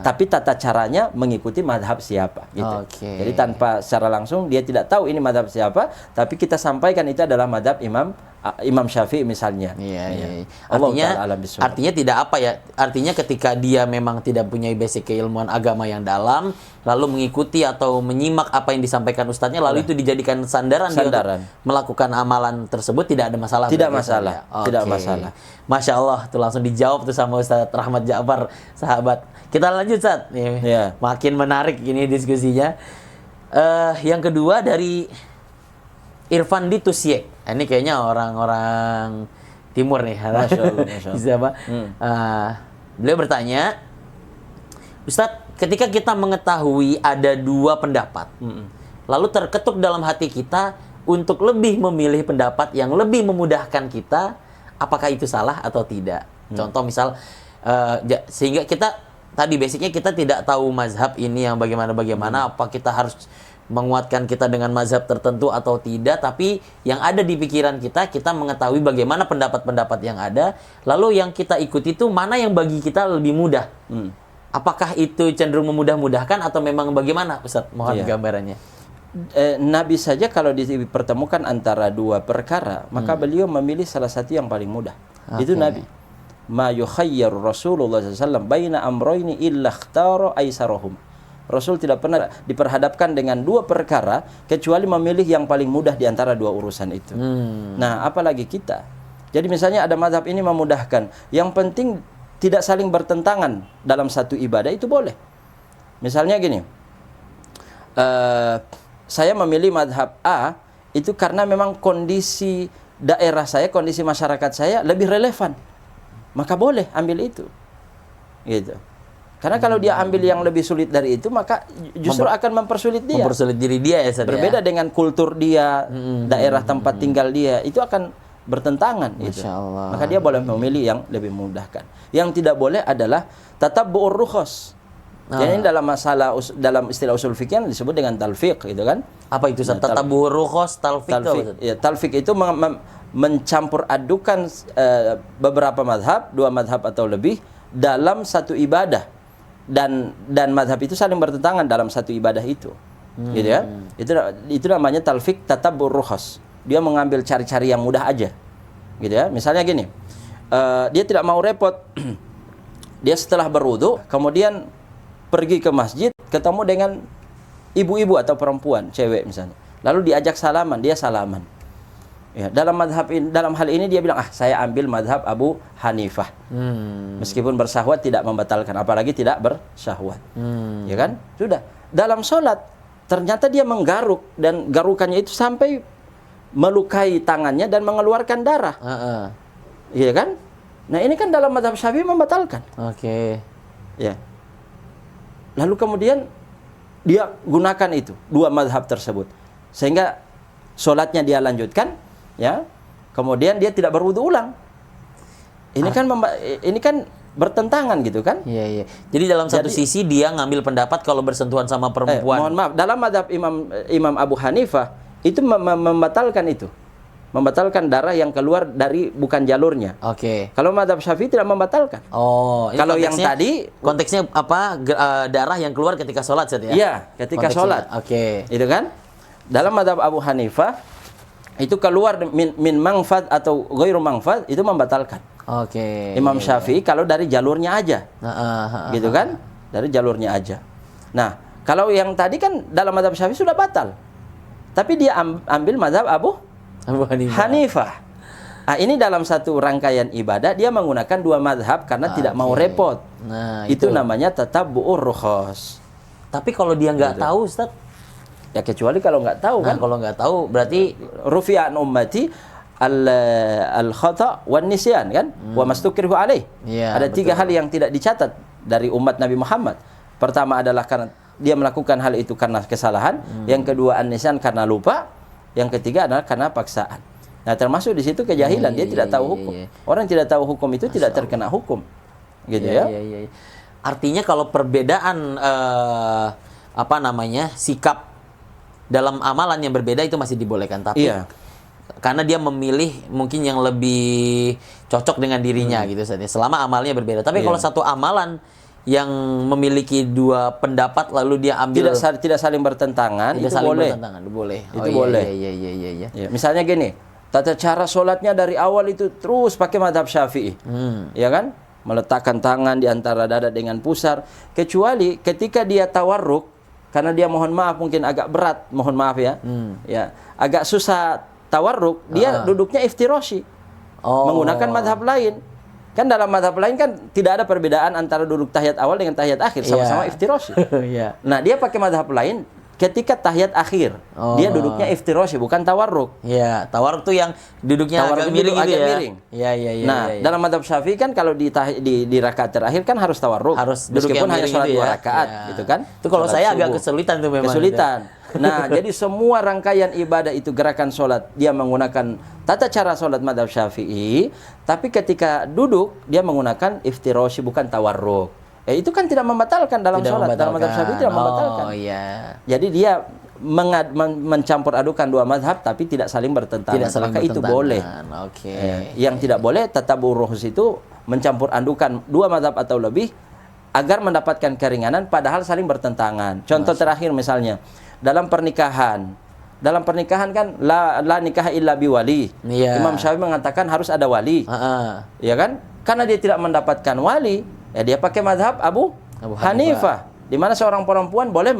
tapi tata caranya mengikuti madhab siapa gitu. Oke. Jadi tanpa secara langsung dia tidak tahu ini madhab siapa, tapi kita sampaikan itu adalah madhab Imam Syafi'i misalnya. Iya. Allah Artinya tidak apa ya? Artinya ketika dia memang tidak punya basic keilmuan agama yang dalam, lalu mengikuti atau menyimak apa yang disampaikan ustadznya, lalu itu dijadikan sandaran. Dia untuk melakukan amalan tersebut, tidak ada masalah. Tidak masalah. Tidak masalah. Masya Allah, tuh langsung dijawab tuh sama Ustadz Rahmat Ja'far, sahabat. Kita lanjut, Ustadz. Makin menarik ini diskusinya. Yang kedua dari Irfan Ditusyek. Ini kayaknya orang-orang timur nih. Masya Allah. Siapa? Beliau bertanya, Ustadz, ketika kita mengetahui ada dua pendapat, lalu terketuk dalam hati kita untuk lebih memilih pendapat yang lebih memudahkan kita, apakah itu salah atau tidak? Contoh misal, sehingga kita tadi basicnya kita tidak tahu mazhab ini yang bagaimana, apa kita harus menguatkan kita dengan mazhab tertentu atau tidak, tapi yang ada di pikiran kita mengetahui bagaimana pendapat-pendapat yang ada, lalu yang kita ikuti itu mana yang bagi kita lebih mudah. Apakah itu cenderung memudah-mudahkan atau memang bagaimana, Ustaz? Mohon gambarannya. Nabi saja kalau dipertemukan antara dua perkara, maka beliau memilih salah satu yang paling mudah. Itu Nabi. Ma yukhayyaru Rasulullah SAW baina amroini illa ikhtara aisarahum. Rasul tidak pernah diperhadapkan dengan dua perkara kecuali memilih yang paling mudah di antara dua urusan itu. Nah, apalagi kita. Jadi misalnya ada mazhab ini memudahkan, yang penting tidak saling bertentangan dalam satu ibadah, itu boleh. Misalnya gini, saya memilih mazhab A itu karena memang kondisi daerah saya, kondisi masyarakat saya lebih relevan, maka boleh ambil itu, gitu. Karena kalau dia ambil yang lebih sulit dari itu, maka justru akan mempersulit dia. Mempersulit diri dia ya, Ustaz. Berbeda dengan kultur dia, daerah tempat tinggal dia, itu akan bertentangan. Gitu. Maka dia boleh memilih yang lebih memudahkan. Yang tidak boleh adalah tatabbu'ur rukhas. Jadi dalam masalah dalam istilah usul fikih disebut dengan talfiq, gitu kan? Apa itu? Tatabbu'ur rukhas, talfiq. Ya, talfiq itu mencampur adukan beberapa madhab, dua madhab atau lebih dalam satu ibadah. Dan madhab itu saling bertentangan dalam satu ibadah itu, gitu ya. Itu namanya talfiq tatabbur rukhas. Dia mengambil cari-cari yang mudah aja, gitu ya. Misalnya gini, dia tidak mau repot. Dia setelah berwudu, kemudian pergi ke masjid, ketemu dengan ibu-ibu atau perempuan, cewek misalnya. Lalu diajak salaman, dia salaman. Ya, dalam hal ini dia bilang, saya ambil madhab Abu Hanifah. Meskipun bersahwat tidak membatalkan, apalagi tidak bersyahwat. Ya kan? Sudah. Dalam sholat, ternyata dia menggaruk, dan garukannya itu sampai melukai tangannya dan mengeluarkan darah. Iya kan? Nah, ini kan dalam madhab Syafi'i membatalkan. Ya. Lalu kemudian dia gunakan itu, dua madhab tersebut, sehingga sholatnya dia lanjutkan. Ya, kemudian dia tidak berwudu ulang. Ini kan bertentangan gitu kan? Iya. Jadi dalam satu sisi dia ngambil pendapat kalau bersentuhan sama perempuan. Mohon maaf, dalam mazhab Imam Abu Hanifah itu membatalkan itu. Membatalkan darah yang keluar dari bukan jalurnya. Kalau mazhab Syafi'i tidak membatalkan. Kalau yang tadi konteksnya apa? Darah yang keluar ketika sholat, ya? Iya, ketika sholat. Itu kan? Dalam mazhab Abu Hanifah itu keluar min manfaat atau ghairu manfaat, itu membatalkan. Oke. Imam Syafi'i kalau dari jalurnya aja. Gitu kan? Dari jalurnya aja. Nah, kalau yang tadi kan dalam mazhab Syafi'i sudah batal. Tapi dia ambil mazhab Abu Hanifah. Ah, ini dalam satu rangkaian ibadah dia menggunakan dua mazhab karena tidak mau repot. Nah, itu namanya tatabbu'ur rukhas. Tapi kalau dia nggak tahu, Ustaz? Ya kecuali kalau nggak tahu kan. Kalau nggak tahu berarti rufi'an ummati al khata' wan nisyan kan? Wa mastukrihu alaih. Ya, ada tiga hal yang tidak dicatat dari umat Nabi Muhammad. Pertama adalah karena dia melakukan hal itu karena kesalahan, yang kedua an-nisyan karena lupa, yang ketiga adalah karena paksaan. Nah, termasuk di situ kejahilan, dia tidak tahu hukum. Orang tidak tahu hukum itu tidak terkena hukum. Gitu ya. Artinya kalau perbedaan sikap dalam amalan yang berbeda itu masih dibolehkan, tapi karena dia memilih mungkin yang lebih cocok dengan dirinya gitu saja. Selama amalnya berbeda. Tapi kalau satu amalan yang memiliki dua pendapat lalu dia ambil tidak saling bertentangan, itu boleh. Itu boleh. Iya. Misalnya gini, tata cara sholatnya dari awal itu terus pakai mazhab Syafi'i, ya kan? Meletakkan tangan di antara dada dengan pusar. Kecuali ketika dia tawarruk, karena dia mohon maaf mungkin agak berat, mohon maaf ya, ya agak susah tawarruk, dia duduknya iftirashi, menggunakan mazhab lain. Kan dalam mazhab lain kan tidak ada perbedaan antara duduk tahiyat awal dengan tahiyat akhir, sama-sama iftirashi. Nah, dia pakai mazhab lain. Ketika tahiyat akhir, dia duduknya iftirashi, bukan tawarruk. Iya, tawarruk tuh yang duduknya agak miring gitu ya. Iya. Nah, dalam mazhab Syafi'i kan kalau di rakaat terakhir kan harus tawarruk. Meskipun hanya sholat gitu 2 rakaat, gitu kan. Itu kalau saya agak kesulitan tuh memang. Nah, jadi semua rangkaian ibadah itu gerakan sholat, dia menggunakan tata cara sholat mazhab Syafi'i, tapi ketika duduk, dia menggunakan iftirashi, bukan tawarruk. Itu kan tidak membatalkan dalam sholat. Dalam mazhab Syafi'i tidak membatalkan. Jadi dia mencampur adukan dua mazhab tapi tidak saling bertentangan. Maka itu boleh. Yang tidak boleh tatabbu'ur rukhas itu mencampur adukan dua mazhab atau lebih agar mendapatkan keringanan padahal saling bertentangan. Contoh terakhir misalnya dalam pernikahan. Dalam pernikahan kan la nikah illa biwali. Imam Syafi'i mengatakan harus ada wali. Ya kan? Karena dia tidak mendapatkan wali, dia pakai mazhab Abu Hanifah, di mana seorang perempuan boleh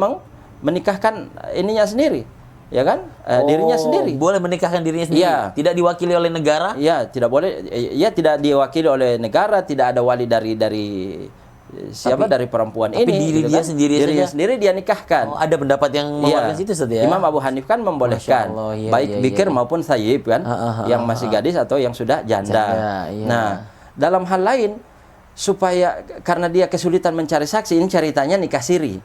menikahkan ininya sendiri, ya kan? Dirinya sendiri. Boleh menikahkan dirinya sendiri. Tidak diwakili oleh negara? Ya, tidak boleh. Tidak diwakili oleh negara, tidak ada wali dari dari perempuan ini. Tapi dirinya sendiri dia nikahkan. Ada pendapat yang mengeluarkan situ saja. Imam Abu Hanif kan membolehkan, baik bikir maupun sayyib kan, yang masih gadis atau yang sudah janda. Nah, dalam hal lain supaya karena dia kesulitan mencari saksi, ini ceritanya nikah siri.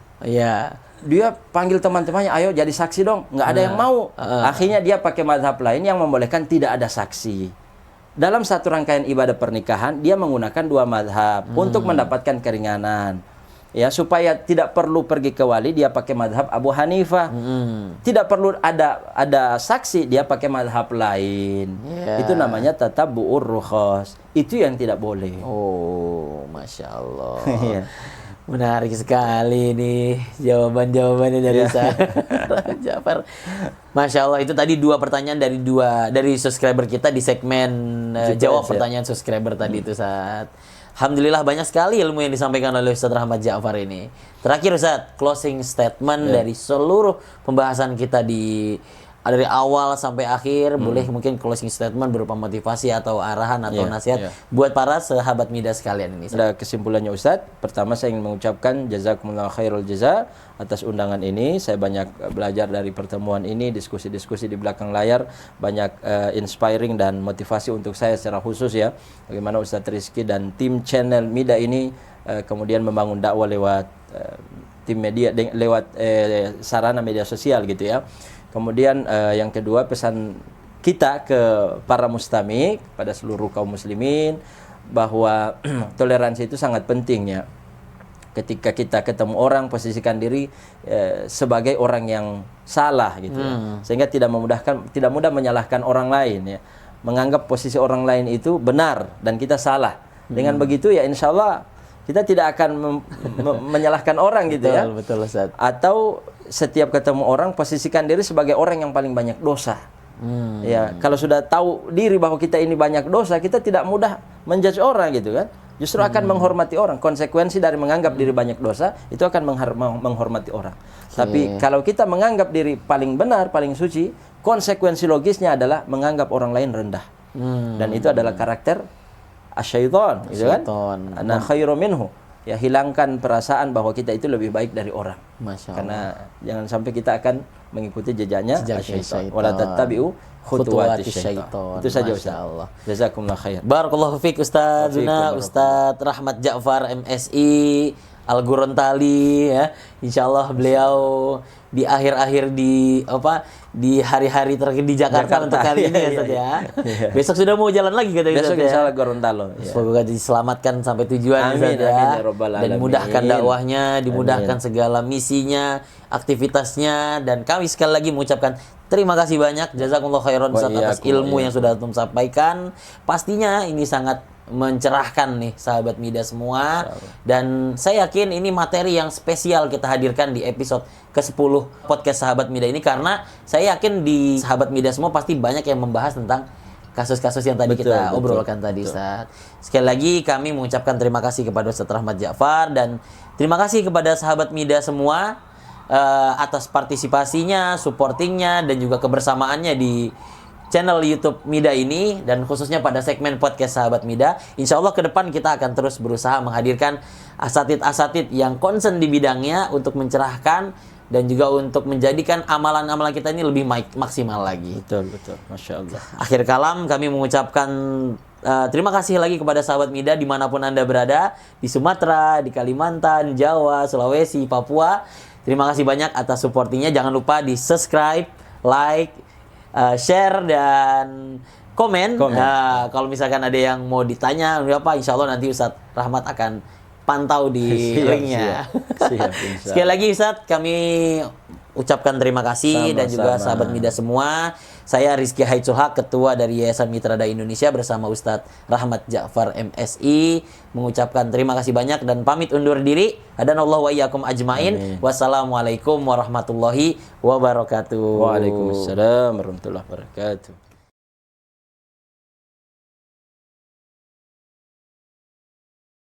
Dia panggil teman-temannya, ayo jadi saksi dong. Nggak ada yang mau. Akhirnya dia pakai mazhab lain yang membolehkan tidak ada saksi. Dalam satu rangkaian ibadah pernikahan, dia menggunakan dua mazhab untuk mendapatkan keringanan. Ya, supaya tidak perlu pergi ke wali, dia pakai mazhab Abu Hanifah. Tidak perlu ada saksi, dia pakai mazhab lain. Itu namanya tatabbu'ur rukhas. Itu yang tidak boleh. Masya Allah. Menarik sekali nih jawaban-jawabannya dari saya. Ja'far. Masya Allah, itu tadi dua pertanyaan dari subscriber kita di segmen jawab pertanyaan subscriber tadi itu saat. Alhamdulillah banyak sekali ilmu yang disampaikan oleh Ustaz Rahmat Ja'far ini. Terakhir Ustaz, closing statement dari seluruh pembahasan kita dari awal sampai akhir. Boleh mungkin closing statement berupa motivasi atau arahan atau nasihat buat para sahabat Midas sekalian ini. Ada kesimpulannya Ustaz. Pertama saya ingin mengucapkan jazakumullah khairul jaza atas undangan ini. Saya banyak belajar dari pertemuan ini, diskusi-diskusi di belakang layar, banyak inspiring dan motivasi untuk saya secara khusus ya. Bagaimana Ustaz Rizky dan tim channel Mida ini kemudian membangun dakwah lewat tim media, lewat sarana media sosial gitu ya. Kemudian yang kedua, pesan kita ke para mustami, pada seluruh kaum muslimin, bahwa toleransi itu sangat penting ya. Ketika kita ketemu orang, posisikan diri sebagai orang yang salah gitu ya. Sehingga tidak mudah menyalahkan orang lain ya. Menganggap posisi orang lain itu benar dan kita salah. Dengan begitu ya insya Allah kita tidak akan menyalahkan orang gitu ya. Betul Ustaz. Atau setiap ketemu orang posisikan diri sebagai orang yang paling banyak dosa. Ya, kalau sudah tahu diri bahwa kita ini banyak dosa, kita tidak mudah menjudge orang gitu kan. Justru akan menghormati orang. Konsekuensi dari menganggap diri banyak dosa itu akan menghormati orang. Tapi kalau kita menganggap diri paling benar, paling suci, konsekuensi logisnya adalah menganggap orang lain rendah. Dan itu adalah karakter asyaiton, gitu kan? Ana khairu minhu. Ya, hilangkan perasaan bahwa kita itu lebih baik dari orang. Masya Allah. Karena jangan sampai kita akan mengikuti jejaknya asyaiton. syaitan. Wala tattabi'u khutuwati Khutuwati syaitan. syaitan. Itu saja Masya Ustaz. Allah. Jazakumullah khair. Barakallahu fiik Ustazuna, Waalaikumsalam. Ustadz Rahmat Ja'far MSI Al-Gorontali ya. Insyaallah beliau di akhir-akhir di hari-hari terakhir di Jakarta untuk kali ini ya Ustaz ya. Besok sudah mau jalan lagi katanya Besok Ustaz ya. insyaallah Gorontalo. Ya. Semoga diselamatkan sampai tujuan Amin, Ustaz ya. amin, ya Rabbal Dan alamin. mudahkan dakwahnya, dimudahkan segala misinya, aktivitasnya, dan kami sekali lagi mengucapkan terima kasih banyak jazakumullah khairan Ustaz atas ilmu yang sudah antum sampaikan. Pastinya ini sangat mencerahkan nih sahabat Mida semua, dan saya yakin ini materi yang spesial kita hadirkan di episode ke-10 podcast Sahabat Mida ini, karena saya yakin di Sahabat Mida semua pasti banyak yang membahas tentang kasus-kasus yang tadi kita obrolkan tadi Ustaz. Sekali lagi kami mengucapkan terima kasih kepada Ustaz Rahmat Ja'far, dan terima kasih kepada Sahabat Mida semua atas partisipasinya, supportingnya, dan juga kebersamaannya di channel YouTube Mida ini, dan khususnya pada segmen podcast Sahabat Mida. Insya Allah ke depan kita akan terus berusaha menghadirkan asatid-asatid yang concern di bidangnya untuk mencerahkan dan juga untuk menjadikan amalan-amalan kita ini lebih maksimal lagi. Betul, Masya Allah. Akhir kalam kami mengucapkan terima kasih lagi kepada Sahabat Mida dimanapun Anda berada, di Sumatera, di Kalimantan, Jawa, Sulawesi, Papua. Terima kasih banyak atas supportingnya. Jangan lupa di subscribe, like, share, dan komen. Kalau misalkan ada yang mau ditanya apa, insya Allah nanti Ustadz Rahmat akan pantau di linknya. Siap, Sekali lagi Ustadz, kami ucapkan terima kasih. Dan juga sahabat Mida semua. Saya Rizky Haitsulhaq, Ketua dari Yayasan Mitra Dai Indonesia, bersama Ustadz Rahmat Ja'far MSI, mengucapkan terima kasih banyak dan pamit undur diri. Hadanallahu wa iyyakum ajmain. Wassalamualaikum warahmatullahi wabarakatuh. Waalaikumsalam warahmatullahi wabarakatuh.